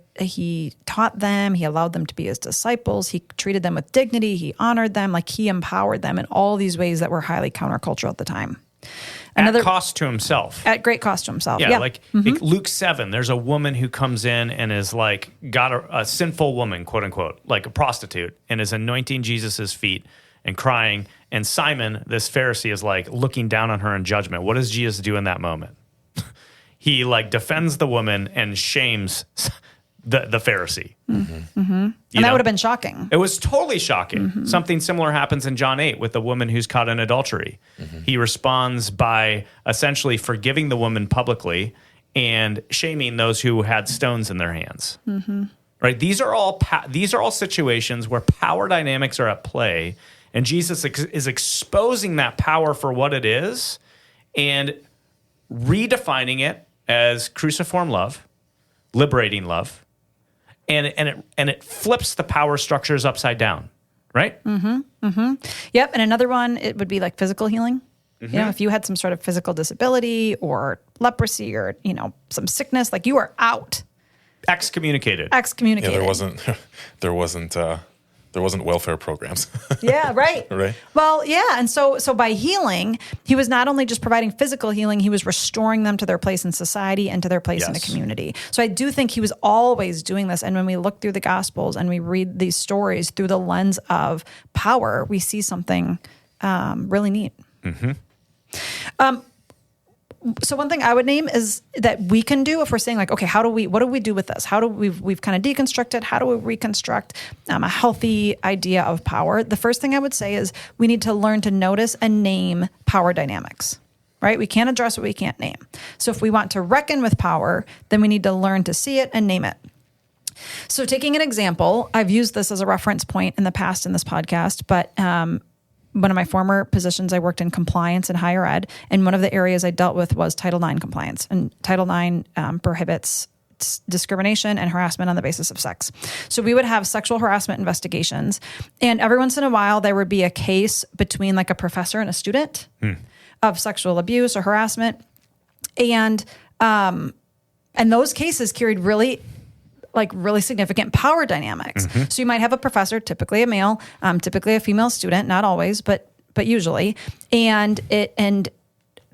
taught them, he allowed them to be his disciples, he treated them with dignity, he honored them, like he empowered them in all these ways that were highly countercultural at the time. At cost to himself. At great cost to himself. Yeah. Like Luke 7, there's a woman who comes in and is like, got a sinful woman, quote unquote, like a prostitute, and is anointing Jesus's feet and crying. And Simon, this Pharisee, is like looking down on her in judgment. What does Jesus do in that moment? He like defends the woman and shames the Pharisee. And that would have been shocking. It was totally shocking. Something similar happens in John 8 with the woman who's caught in adultery. He responds by essentially forgiving the woman publicly and shaming those who had stones in their hands. Right? These are all situations where power dynamics are at play, and Jesus is exposing that power for what it is and redefining it as cruciform love, liberating love. And it flips the power structures upside down, right? Yep. And another one, it would be like physical healing. If you had some sort of physical disability or leprosy or some sickness, like you are out, excommunicated. Yeah, there wasn't welfare programs. Yeah, right. Right. Well, yeah, and so by healing, he was not only just providing physical healing, he was restoring them to their place in society and to their place in a community. So I do think he was always doing this. And when we look through the Gospels and we read these stories through the lens of power, we see something really neat. So one thing I would name is that we can do if we're saying like, okay, what do we do with this? We've kind of deconstructed, how do we reconstruct a healthy idea of power? The first thing I would say is we need to learn to notice and name power dynamics, right? We can't address what we can't name. So if we want to reckon with power, then we need to learn to see it and name it. So taking an example, I've used this as a reference point in the past in this podcast, but one of my former positions, I worked in compliance in higher ed, and one of the areas I dealt with was Title IX compliance. And Title IX prohibits discrimination and harassment on the basis of sex. So we would have sexual harassment investigations, and every once in a while there would be a case between like a professor and a student of sexual abuse or harassment, and those cases carried really significant power dynamics. So you might have a professor, typically a male, typically a female student, not always, but usually, and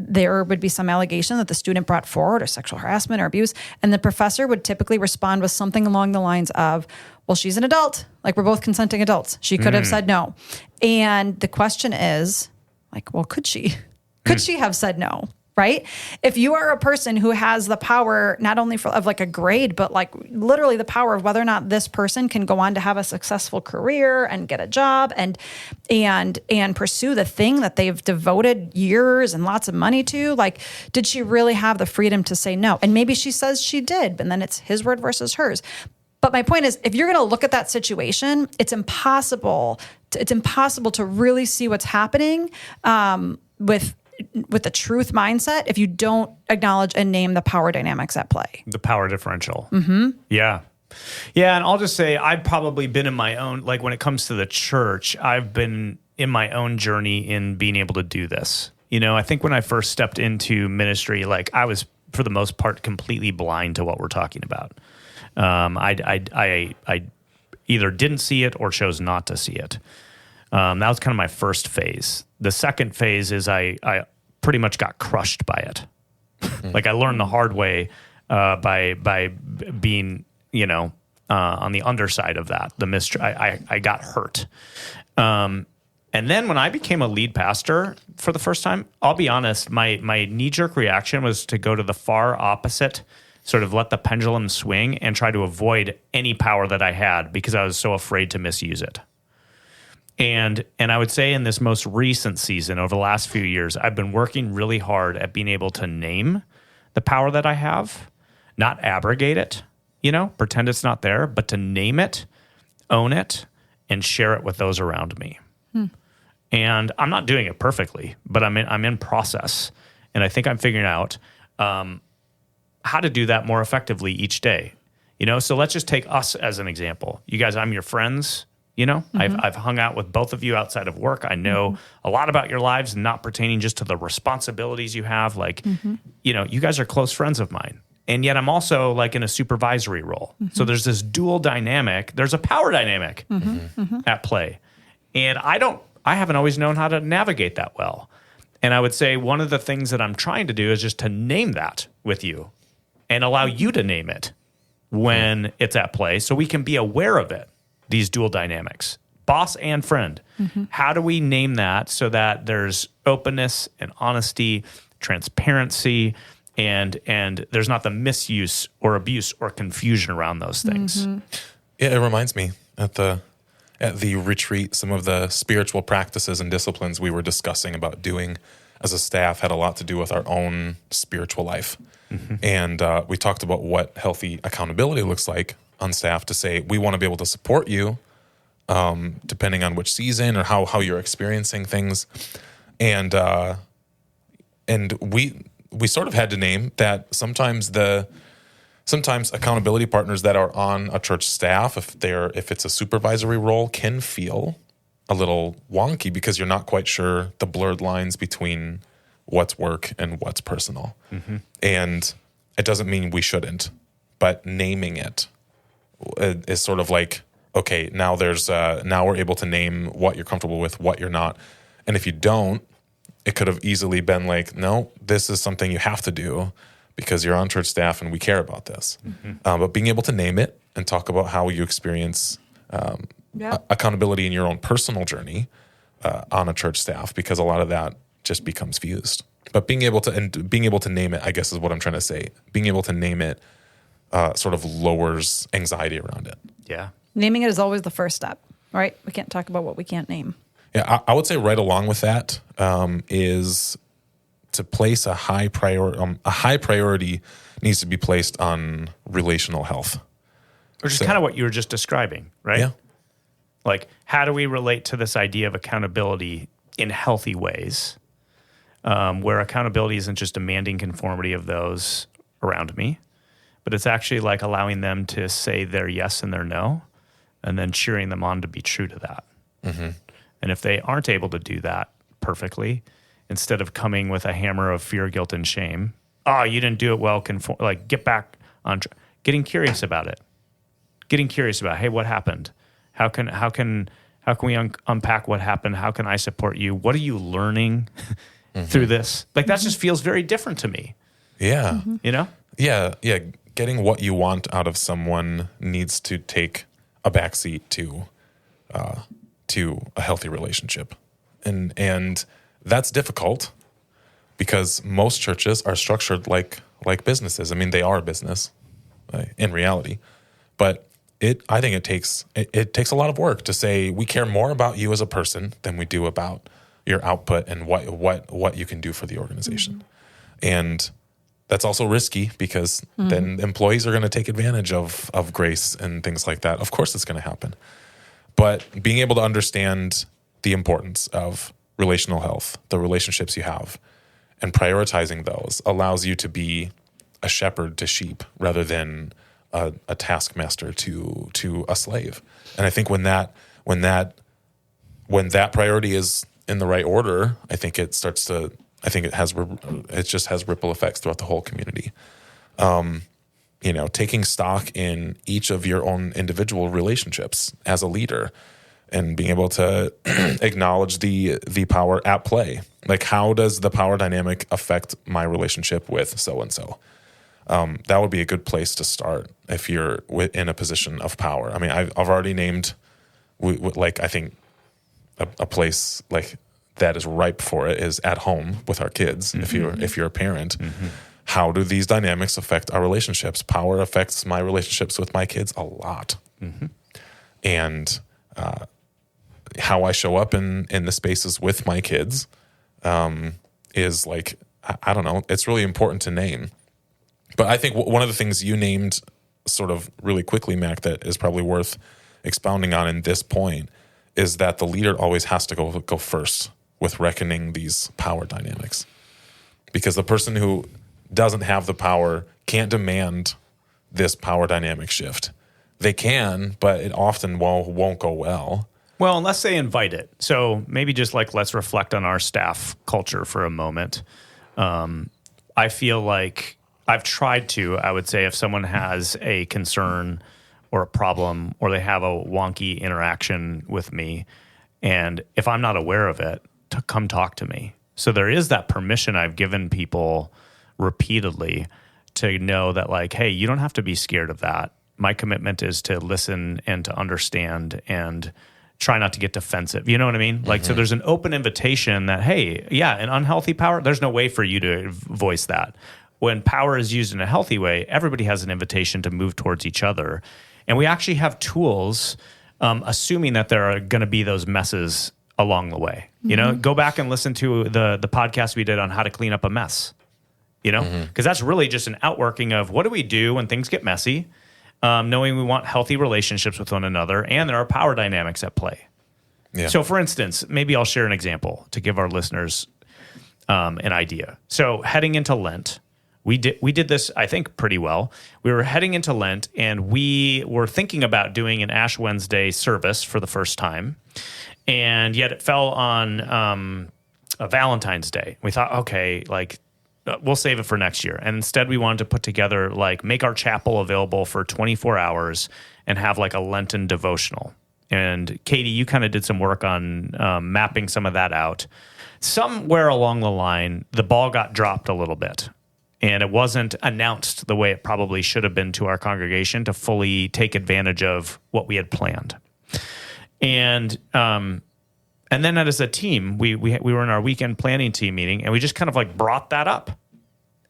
there would be some allegation that the student brought forward or sexual harassment or abuse, and the professor would typically respond with something along the lines of, well, she's an adult, like we're both consenting adults. She could have said no. And the question is, like, well, could she? Could she have said no? Right? If you are a person who has the power, not only of like a grade, but like literally the power of whether or not this person can go on to have a successful career and get a job and pursue the thing that they've devoted years and lots of money to, like, did she really have the freedom to say no? And maybe she says she did, but then it's his word versus hers. But my point is, if you're going to look at that situation, it's impossible to really see what's happening with the truth mindset if you don't acknowledge and name the power dynamics at play. The power differential. Yeah. Yeah, and I'll just say I've probably been in my own, like when it comes to the church, I've been in my own journey in being able to do this. You know, I think when I first stepped into ministry, like I was, for the most part, completely blind to what we're talking about. I either didn't see it or chose not to see it. That was kind of my first phase. The second phase is I pretty much got crushed by it. Like I learned the hard way by being, on the underside of that. I got hurt. And then when I became a lead pastor for the first time, I'll be honest, my knee-jerk reaction was to go to the far opposite, sort of let the pendulum swing and try to avoid any power that I had because I was so afraid to misuse it. And I would say in this most recent season, over the last few years, I've been working really hard at being able to name the power that I have, not abrogate it, pretend it's not there, but to name it, own it, and share it with those around me. And I'm not doing it perfectly, but I'm in process. And I think I'm figuring out how to do that more effectively each day. So let's just take us as an example. You guys, I'm your friends. I've hung out with both of you outside of work. I know a lot about your lives, not pertaining just to the responsibilities you have. Like, you guys are close friends of mine. And yet I'm also like in a supervisory role. So there's this dual dynamic. There's a power dynamic at play. And I haven't always known how to navigate that well. And I would say one of the things that I'm trying to do is just to name that with you and allow you to name it when it's at play so we can be aware of it. These dual dynamics, boss and friend. How do we name that so that there's openness and honesty, transparency, and there's not the misuse or abuse or confusion around those things? Yeah, it reminds me at the retreat, some of the spiritual practices and disciplines we were discussing about doing as a staff had a lot to do with our own spiritual life. And we talked about what healthy accountability looks like on staff to say, we want to be able to support you depending on which season or how you're experiencing things. And we sort of had to name that sometimes accountability partners that are on a church staff, if it's a supervisory role, can feel a little wonky because you're not quite sure the blurred lines between what's work and what's personal. And it doesn't mean we shouldn't, but naming it is sort of like, okay, now we're able to name what you're comfortable with, what you're not. And if you don't, it could have easily been like, no, this is something you have to do because you're on church staff and we care about this. But being able to name it and talk about how you experience accountability in your own personal journey on a church staff, because a lot of that just becomes fused. But being able to name it, I guess is what I'm trying to say. Being able to name it sort of lowers anxiety around it. Yeah. Naming it is always the first step, right? We can't talk about what we can't name. Yeah, I would say right along with that is to place a high priority needs to be placed on relational health. Which is kind of what you were just describing, right? Yeah. Like, how do we relate to this idea of accountability in healthy ways, where accountability isn't just demanding conformity of those around me, but it's actually like allowing them to say their yes and their no, and then cheering them on to be true to that. Mm-hmm. And if they aren't able to do that perfectly, instead of coming with a hammer of fear, guilt, and shame, oh, you didn't do it well, like get back on getting curious about it. Getting curious about, hey, what happened? How can we unpack what happened? How can I support you? What are you learning through this? Like that just feels very different to me. Yeah. You know? Yeah. Getting what you want out of someone needs to take a backseat to a healthy relationship, and that's difficult because most churches are structured like businesses. I mean, they are a business in reality, but I think it takes a lot of work to say we care more about you as a person than we do about your output and what you can do for the organization. And that's also risky because then employees are going to take advantage of grace and things like that. Of course it's going to happen. But being able to understand the importance of relational health, the relationships you have, and prioritizing those allows you to be a shepherd to sheep rather than a taskmaster to a slave. And I think when that priority is in the right order, I think it just has ripple effects throughout the whole community. Taking stock in each of your own individual relationships as a leader and being able to acknowledge the power at play. Like, how does the power dynamic affect my relationship with so-and-so? That would be a good place to start if you're in a position of power. I mean, I've already named, I think a place like that is ripe for it is at home with our kids. Mm-hmm. If you're a parent, how do these dynamics affect our relationships? Power affects my relationships with my kids a lot, and how I show up in the spaces with my kids is like, I don't know. It's really important to name. But I think one of the things you named sort of really quickly, Mac, that is probably worth expounding on in this point is that the leader always has to go first with reckoning these power dynamics. Because the person who doesn't have the power can't demand this power dynamic shift. They can, but it often won't go well. Well, unless they invite it. So maybe just like let's reflect on our staff culture for a moment. I feel like I've tried to, I would say, if someone has a concern or a problem or they have a wonky interaction with me, and if I'm not aware of it, to come talk to me. So there is that permission I've given people repeatedly to know that, like, hey, you don't have to be scared of that. My commitment is to listen and to understand and try not to get defensive. You know what I mean? Like, so there's an open invitation that, hey, yeah, an unhealthy power, there's no way for you to voice that. When power is used in a healthy way, everybody has an invitation to move towards each other. And we actually have tools, assuming that there are going to be those messes along the way. You know, go back and listen to the podcast we did on how to clean up a mess, you know, because that's really just an outworking of what do we do when things get messy, knowing we want healthy relationships with one another, and there are power dynamics at play. Yeah. So, for instance, maybe I'll share an example to give our listeners an idea. So heading into Lent, we did this, I think, pretty well. We were heading into Lent, and we were thinking about doing an Ash Wednesday service for the first time, and yet it fell on a Valentine's Day. We thought, okay, like, we'll save it for next year. And instead, we wanted to put together, like, make our chapel available for 24 hours and have, like, a Lenten devotional. And Katie, you kind of did some work on mapping some of that out. Somewhere along the line, the ball got dropped a little bit. And it wasn't announced the way it probably should have been to our congregation to fully take advantage of what we had planned. And then as a team, we were in our weekend planning team meeting, and we just kind of like brought that up.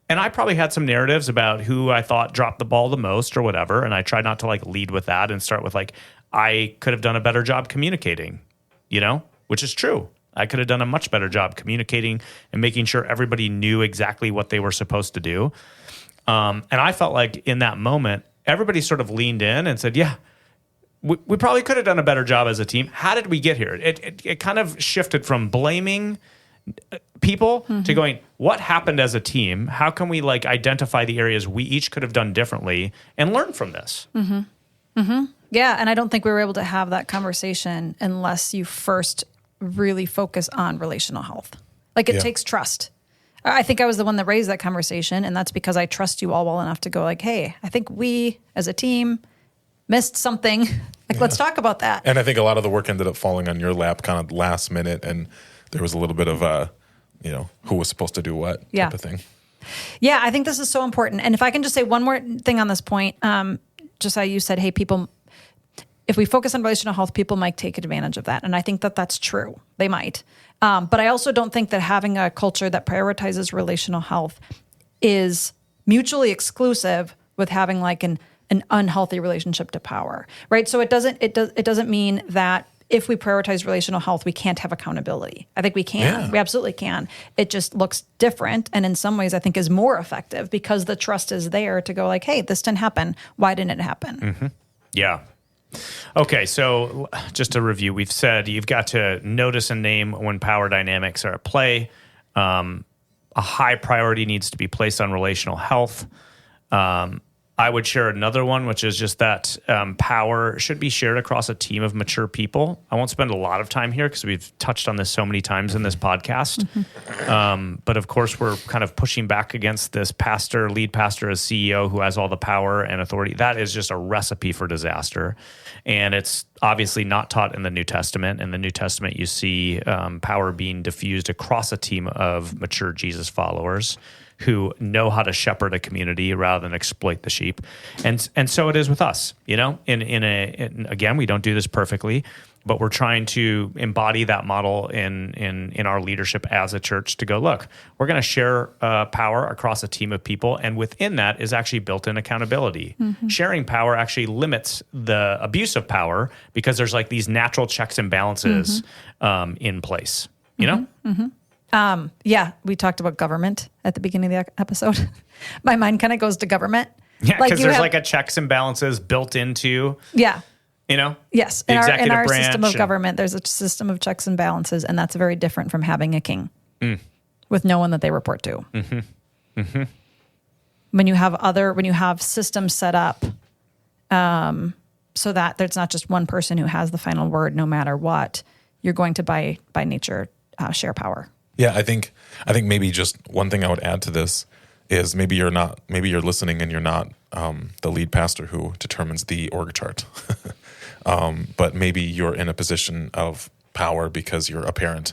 And I probably had some narratives about who I thought dropped the ball the most or whatever. And I tried not to like lead with that and start with like, I could have done a better job communicating, you know, which is true. I could have done a much better job communicating and making sure everybody knew exactly what they were supposed to do. And I felt like in that moment, everybody sort of leaned in and said, yeah, we probably could have done a better job as a team. How did we get here? It kind of shifted from blaming people to going, what happened as a team? How can we like identify the areas we each could have done differently and learn from this? Yeah, and I don't think we were able to have that conversation unless you first really focus on relational health. Like it takes trust. I think I was the one that raised that conversation, and that's because I trust you all well enough to go like, hey, I think we as a team missed something. Let's talk about that. And I think a lot of the work ended up falling on your lap kind of last minute, and there was a little bit of who was supposed to do what type of thing. Yeah, I think this is so important. And if I can just say one more thing on this point, just how you said, hey, people, if we focus on relational health, people might take advantage of that. And I think that that's true. They might. But I also don't think that having a culture that prioritizes relational health is mutually exclusive with having like an unhealthy relationship to power, right? So it doesn't mean that if we prioritize relational health, we can't have accountability. I think we can. Yeah. We absolutely can. It just looks different, and in some ways I think is more effective because the trust is there to go like, hey, this didn't happen. Why didn't it happen? Yeah. Okay, so just to review, we've said you've got to notice and name when power dynamics are at play. A high priority needs to be placed on relational health. I would share another one, which is just that power should be shared across a team of mature people. I won't spend a lot of time here because we've touched on this so many times in this podcast. But of course, we're kind of pushing back against this lead pastor as CEO who has all the power and authority. That is just a recipe for disaster. And it's obviously not taught in the New Testament. In the New Testament, you see power being diffused across a team of mature Jesus followers who know how to shepherd a community rather than exploit the sheep. And so it is with us, again, we don't do this perfectly, but we're trying to embody that model in our leadership as a church to go, look, we're going to share power across a team of people. And within that is actually built-in accountability. Sharing power actually limits the abuse of power because there's like these natural checks and balances in place, you know? Yeah, we talked about government at the beginning of the episode. My mind kind of goes to government. Yeah, because there's like a checks and balances built into. Yeah. Yes. In our system of government, there's a system of checks and balances, and that's very different from having a king with no one that they report to. When you have systems set up so that there's not just one person who has the final word no matter what, you're going to by nature share power. Yeah, I think maybe just one thing I would add to this is maybe you're listening and you're not the lead pastor who determines the org chart, but maybe you're in a position of power because you're a parent.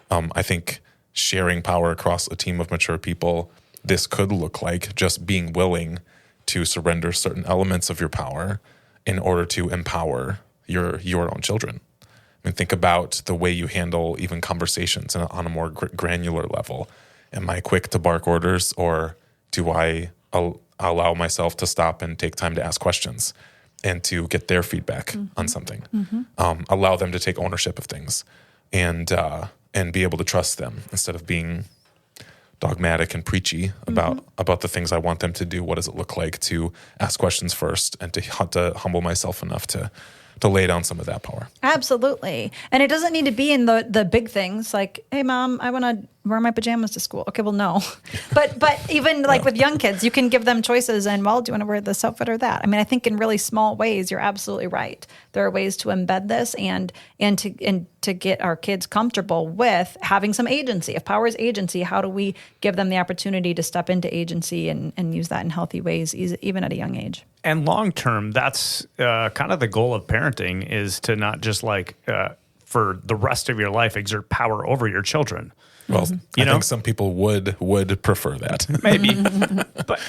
I think sharing power across a team of mature people, this could look like just being willing to surrender certain elements of your power in order to empower your own children. I mean, think about the way you handle even conversations on a more granular level. Am I quick to bark orders, or do I allow myself to stop and take time to ask questions and to get their feedback on something? Allow them to take ownership of things and be able to trust them instead of being dogmatic and preachy about the things I want them to do. What does it look like to ask questions first and to humble myself enough to lay down some of that power? Absolutely. And it doesn't need to be in the big things like, hey, Mom, I want to wear my pajamas to school. Okay, well, no. But even like with young kids, you can give them choices and, well, do you want to wear this outfit or that? I mean, I think in really small ways, you're absolutely right. There are ways to embed this and to get our kids comfortable with having some agency. If power is agency, how do we give them the opportunity to step into agency and use that in healthy ways, even at a young age? And long term, that's kind of the goal of parenting, is to not just like for the rest of your life exert power over your children. Well, I think some people would prefer that. Maybe. But,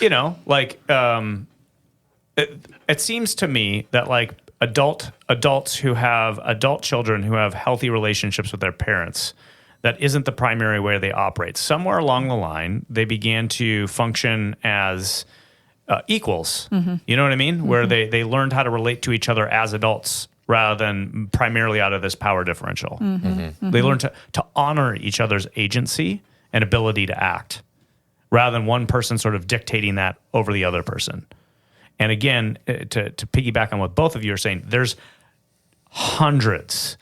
it seems to me that like adults who have adult children who have healthy relationships with their parents, that isn't the primary way they operate. Somewhere along the line, they began to function as equals. You know what I mean? Where they learned how to relate to each other as adults rather than primarily out of this power differential. They learned to honor each other's agency and ability to act rather than one person sort of dictating that over the other person. And again, to piggyback on what both of you are saying, there's hundreds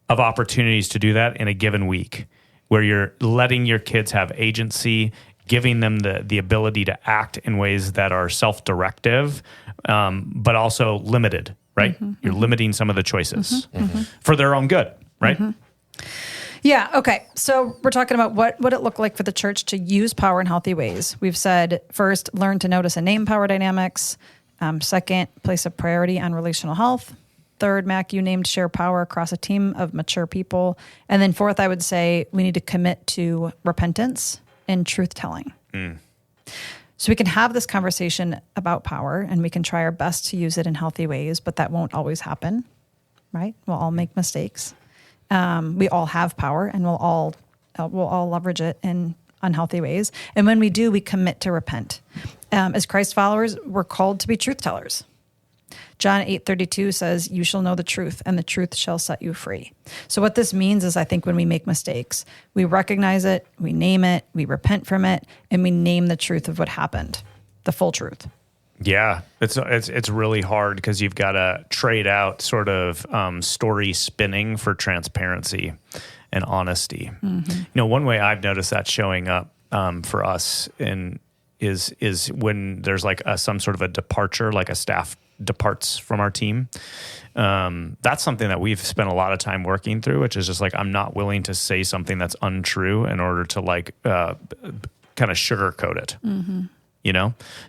of opportunities to do that in a given week where you're letting your kids have agency, giving them the ability to act in ways that are self-directive, but also limited, right? You're limiting some of the choices for their own good, right? Yeah. Okay. So we're talking about what would it look like for the church to use power in healthy ways. We've said, first, learn to notice and name power dynamics. Second, place a priority on relational health. Third, Mac, you named share power across a team of mature people. And then fourth, I would say we need to commit to repentance and truth-telling. So we can have this conversation about power and we can try our best to use it in healthy ways, but that won't always happen, right? We'll all make mistakes. We all have power and we'll all leverage it in unhealthy ways. And when we do, we commit to repent. As Christ followers, we're called to be truth tellers. John 8:32 says, you shall know the truth and the truth shall set you free. So what this means is I think when we make mistakes, we recognize it, we name it, we repent from it, and we name the truth of what happened, the full truth. Yeah, it's really hard because you've got to trade out sort of story spinning for transparency and honesty. One way I've noticed that showing up for us is when there's like some sort of a departure, like a staff departs from our team. That's something that we've spent a lot of time working through, which is just like I'm not willing to say something that's untrue in order to like kind of sugarcoat it.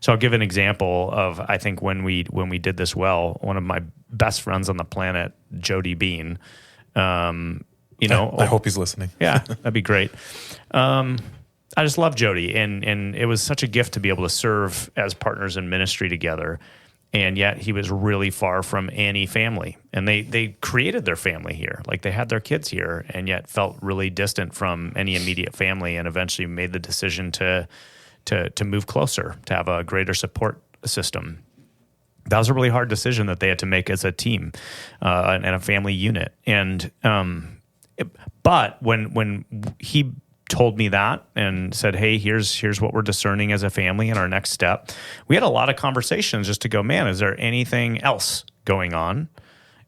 So I'll give an example of I think when we did this well, one of my best friends on the planet, Jody Bean. I hope he's listening. Yeah, that'd be great. I just love Jody, and it was such a gift to be able to serve as partners in ministry together. And yet he was really far from any family. And they created their family here. Like they had their kids here and yet felt really distant from any immediate family and eventually made the decision to move closer, to have a greater support system. That was a really hard decision that they had to make as a team and a family unit. And but when he told me that and said, hey, here's what we're discerning as a family and our next step, we had a lot of conversations just to go, man, is there anything else going on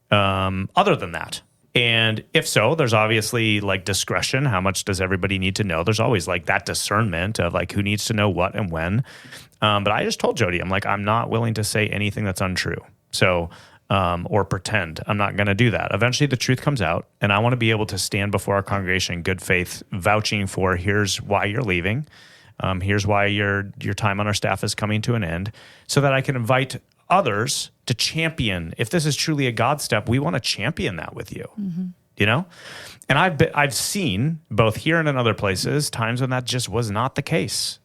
other than that? And if so, there's obviously like discretion. How much does everybody need to know? There's always like that discernment of like who needs to know what and when. But I just told Jody, I'm like, I'm not willing to say anything that's untrue. So or pretend. I'm not going to do that. Eventually the truth comes out and I want to be able to stand before our congregation in good faith, vouching for here's why you're leaving. Here's why your time on our staff is coming to an end, so that I can invite others to champion. If this is truly a God step, we want to champion that with you, And I've seen both here and in other places times when that just was not the case.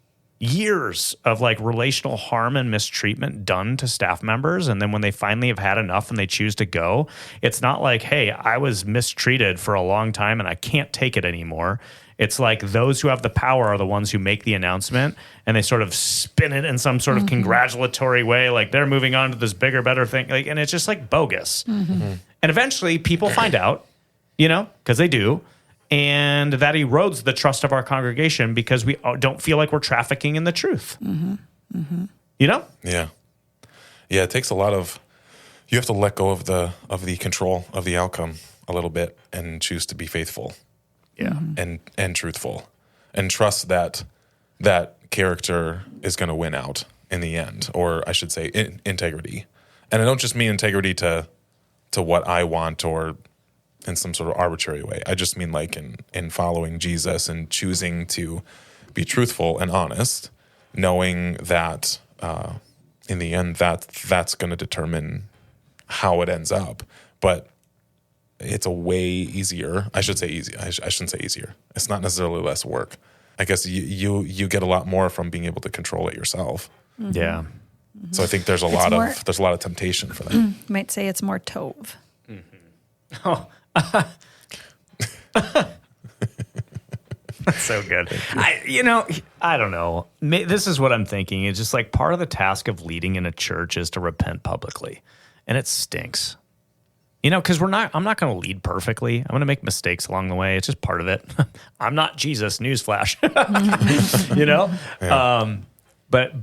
Years of like relational harm and mistreatment done to staff members. And then when they finally have had enough and they choose to go, it's not like, hey, I was mistreated for a long time and I can't take it anymore. It's like those who have the power are the ones who make the announcement and they sort of spin it in some sort of congratulatory way. Like they're moving on to this bigger, better thing. Like, and it's just like bogus. And eventually people find out, because they do. And that erodes the trust of our congregation because we don't feel like we're trafficking in the truth. Yeah. Yeah, it takes a lot of, you have to let go of the control of the outcome a little bit and choose to be faithful. Yeah. And truthful and trust that character is going to win out in the end, or I should say integrity. And I don't just mean integrity to what I want or in some sort of arbitrary way. I just mean like in following Jesus and choosing to be truthful and honest, knowing that in the end that's going to determine how it ends up. But it's a way easier. I should say easy. I shouldn't say easier. It's not necessarily less work. I guess you get a lot more from being able to control it yourself. Yeah. So I think there's a lot of temptation for that. You might say it's more tove. Oh. That's so good. I don't know. This is what I'm thinking. It's just like part of the task of leading in a church is to repent publicly. And it stinks. Because I'm not going to lead perfectly. I'm going to make mistakes along the way. It's just part of it. I'm not Jesus, newsflash. Yeah. But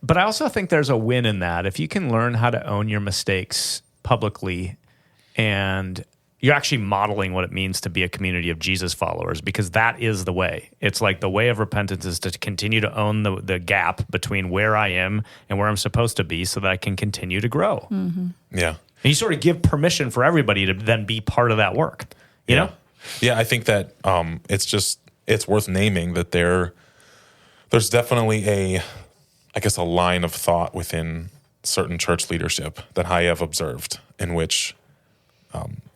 I also think there's a win in that. If you can learn how to own your mistakes publicly, and you're actually modeling what it means to be a community of Jesus followers, because that is the way. It's like the way of repentance is to continue to own the gap between where I am and where I'm supposed to be so that I can continue to grow. Mm-hmm. Yeah. And you sort of give permission for everybody to then be part of that work, you know? Yeah, I think that it's worth naming that there's definitely a line of thought within certain church leadership that I have observed in which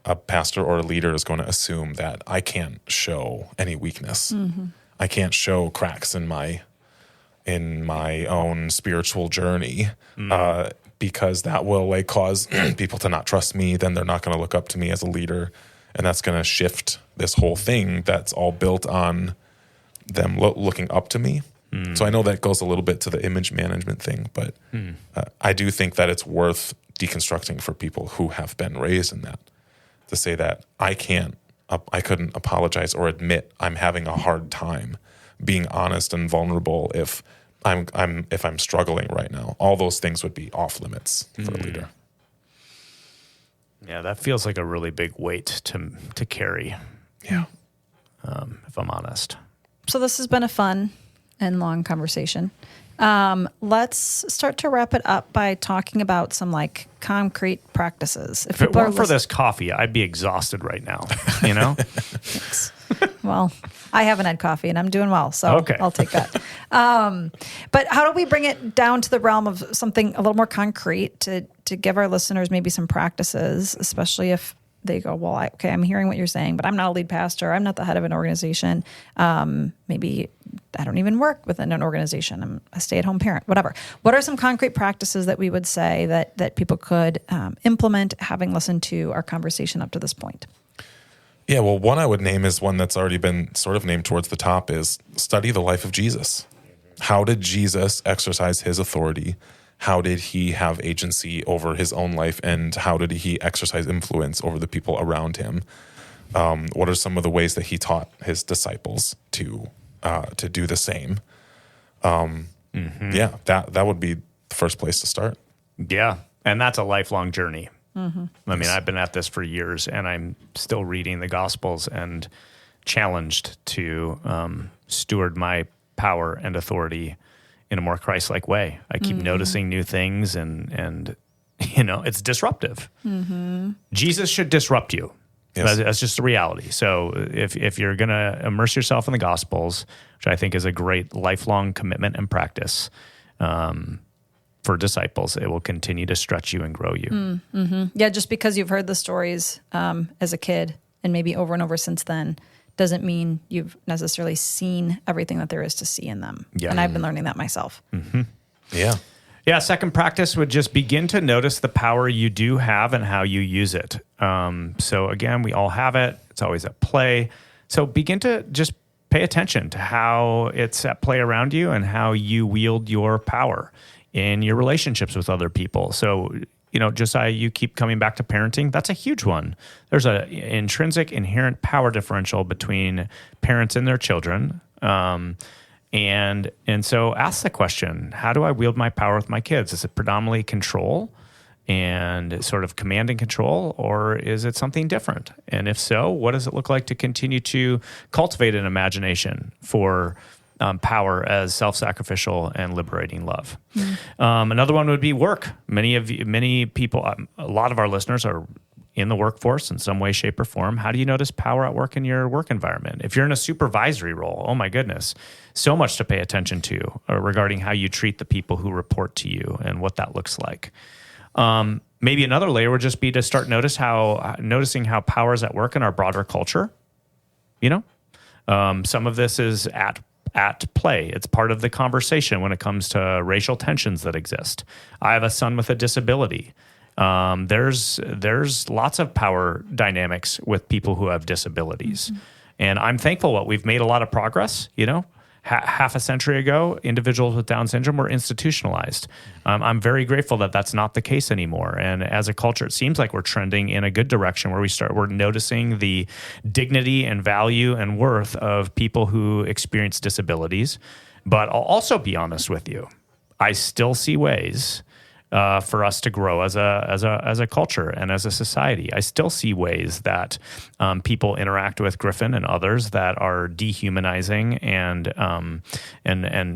a pastor or a leader is going to assume that I can't show any weakness. Mm-hmm. I can't show cracks in my own spiritual journey because that will cause people to not trust me. Then they're not going to look up to me as a leader, and that's going to shift this whole thing that's all built on them looking up to me. So I know that goes a little bit to the image management thing, but I do think that it's worth deconstructing for people who have been raised in that, to say that I couldn't apologize or admit I'm having a hard time being honest and vulnerable if I'm struggling right now. All those things would be off limits for a leader. Yeah, that feels like a really big weight to carry. Yeah. If I'm honest. So this has been a fun and long conversation. Let's start to wrap it up by talking about some concrete practices. If it weren't for this coffee, I'd be exhausted right now, you know? Thanks. Well, I haven't had coffee and I'm doing well, so okay. I'll take that. But how do we bring it down to the realm of something a little more concrete to give our listeners maybe some practices, especially if they go, well, I'm hearing what you're saying, but I'm not a lead pastor. I'm not the head of an organization. Maybe I don't even work within an organization. I'm a stay-at-home parent, whatever. What are some concrete practices that we would say that people could implement, having listened to our conversation up to this point? Yeah, well, one I would name is one that's already been sort of named towards the top is study the life of Jesus. How did Jesus exercise his authority? How did he have agency over his own life, and how did he exercise influence over the people around him? What are some of the ways that he taught his disciples to do the same? Yeah, that would be the first place to start. Yeah, and that's a lifelong journey. Mm-hmm. I mean, I've been at this for years, and I'm still reading the Gospels and challenged to steward my power and authority in a more Christ-like way. I keep noticing new things, and it's disruptive. Mm-hmm. Jesus should disrupt you. Yes. That's just the reality. So if you're going to immerse yourself in the Gospels, which I think is a great lifelong commitment and practice for disciples, it will continue to stretch you and grow you. Mm-hmm. Yeah, just because you've heard the stories as a kid and maybe over and over since then doesn't mean you've necessarily seen everything that there is to see in them. Yeah. And I've been learning that myself. Mm-hmm. Yeah. Yeah, second practice would just begin to notice the power you do have and how you use it. So again, we all have it. It's always at play. So begin to just pay attention to how it's at play around you and how you wield your power in your relationships with other people. So, Josiah, you keep coming back to parenting. That's a huge one. There's an intrinsic, inherent power differential between parents and their children. And so ask the question, how do I wield my power with my kids? Is it predominantly control and sort of command and control, or is it something different? And if so, what does it look like to continue to cultivate an imagination for power as self-sacrificial and liberating love? Another one would be work. Many people, a lot of our listeners are in the workforce in some way, shape, or form. How do you notice power at work in your work environment? If you're in a supervisory role, oh my goodness, so much to pay attention to regarding how you treat the people who report to you and what that looks like. Maybe another layer would just be to start noticing how power is at work in our broader culture. Some of this is at play. It's part of the conversation when it comes to racial tensions that exist. I have a son with a disability. There's lots of power dynamics with people who have disabilities. Mm-hmm. And I'm thankful we've made a lot of progress. Half a century ago, individuals with Down syndrome were institutionalized. I'm very grateful that that's not the case anymore. And as a culture, it seems like we're trending in a good direction where we're noticing the dignity and value and worth of people who experience disabilities. But I'll also be honest with you. I still see ways for us to grow as a culture and as a society. I still see ways that people interact with Griffin and others that are dehumanizing and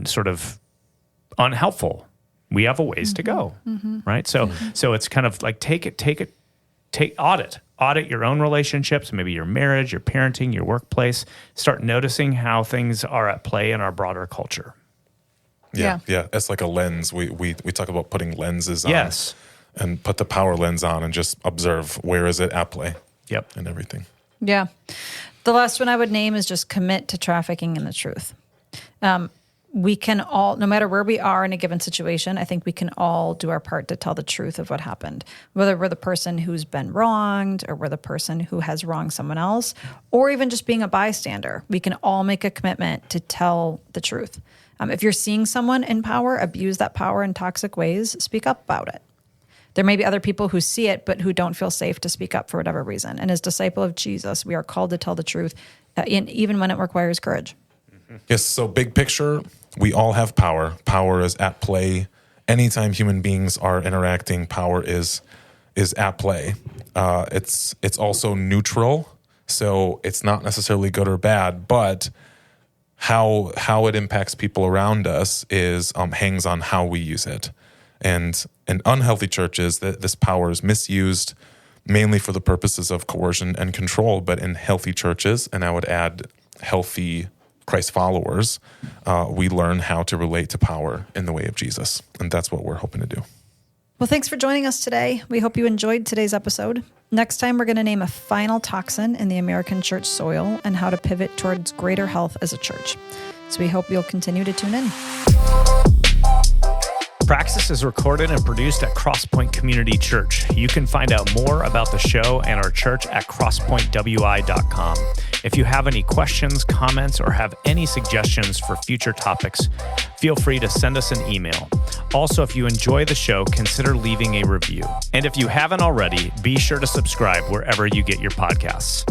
sort of unhelpful. We have a ways to go, right? So it's kind of like audit your own relationships, maybe your marriage, your parenting, your workplace. Start noticing how things are at play in our broader culture. Yeah. It's like a lens. We talk about putting lenses on. Yes. And put the power lens on and just observe where is it at play. Yep. And everything. Yeah. The last one I would name is just commit to trafficking in the truth. We can all, no matter where we are in a given situation, I think we can all do our part to tell the truth of what happened. Whether we're the person who's been wronged or we're the person who has wronged someone else, or even just being a bystander, we can all make a commitment to tell the truth. If you're seeing someone in power abuse that power in toxic ways, speak up about it. There may be other people who see it, but who don't feel safe to speak up for whatever reason. And as disciple of Jesus, we are called to tell the truth, even when it requires courage. Yes, so big picture, we all have power. Power is at play. Anytime human beings are interacting, power is at play. It's also neutral, so it's not necessarily good or bad, but how it impacts people around us is hangs on how we use it. And in unhealthy churches, this power is misused mainly for the purposes of coercion and control. But in healthy churches, and I would add healthy Christ followers, we learn how to relate to power in the way of Jesus. And that's what we're hoping to do. Well, thanks for joining us today. We hope you enjoyed today's episode. Next time, we're going to name a final toxin in the American church soil and how to pivot towards greater health as a church. So we hope you'll continue to tune in. Praxis is recorded and produced at Crosspoint Community Church. You can find out more about the show and our church at crosspointwi.com. If you have any questions, comments, or have any suggestions for future topics, feel free to send us an email. Also, if you enjoy the show, consider leaving a review. And if you haven't already, be sure to subscribe wherever you get your podcasts.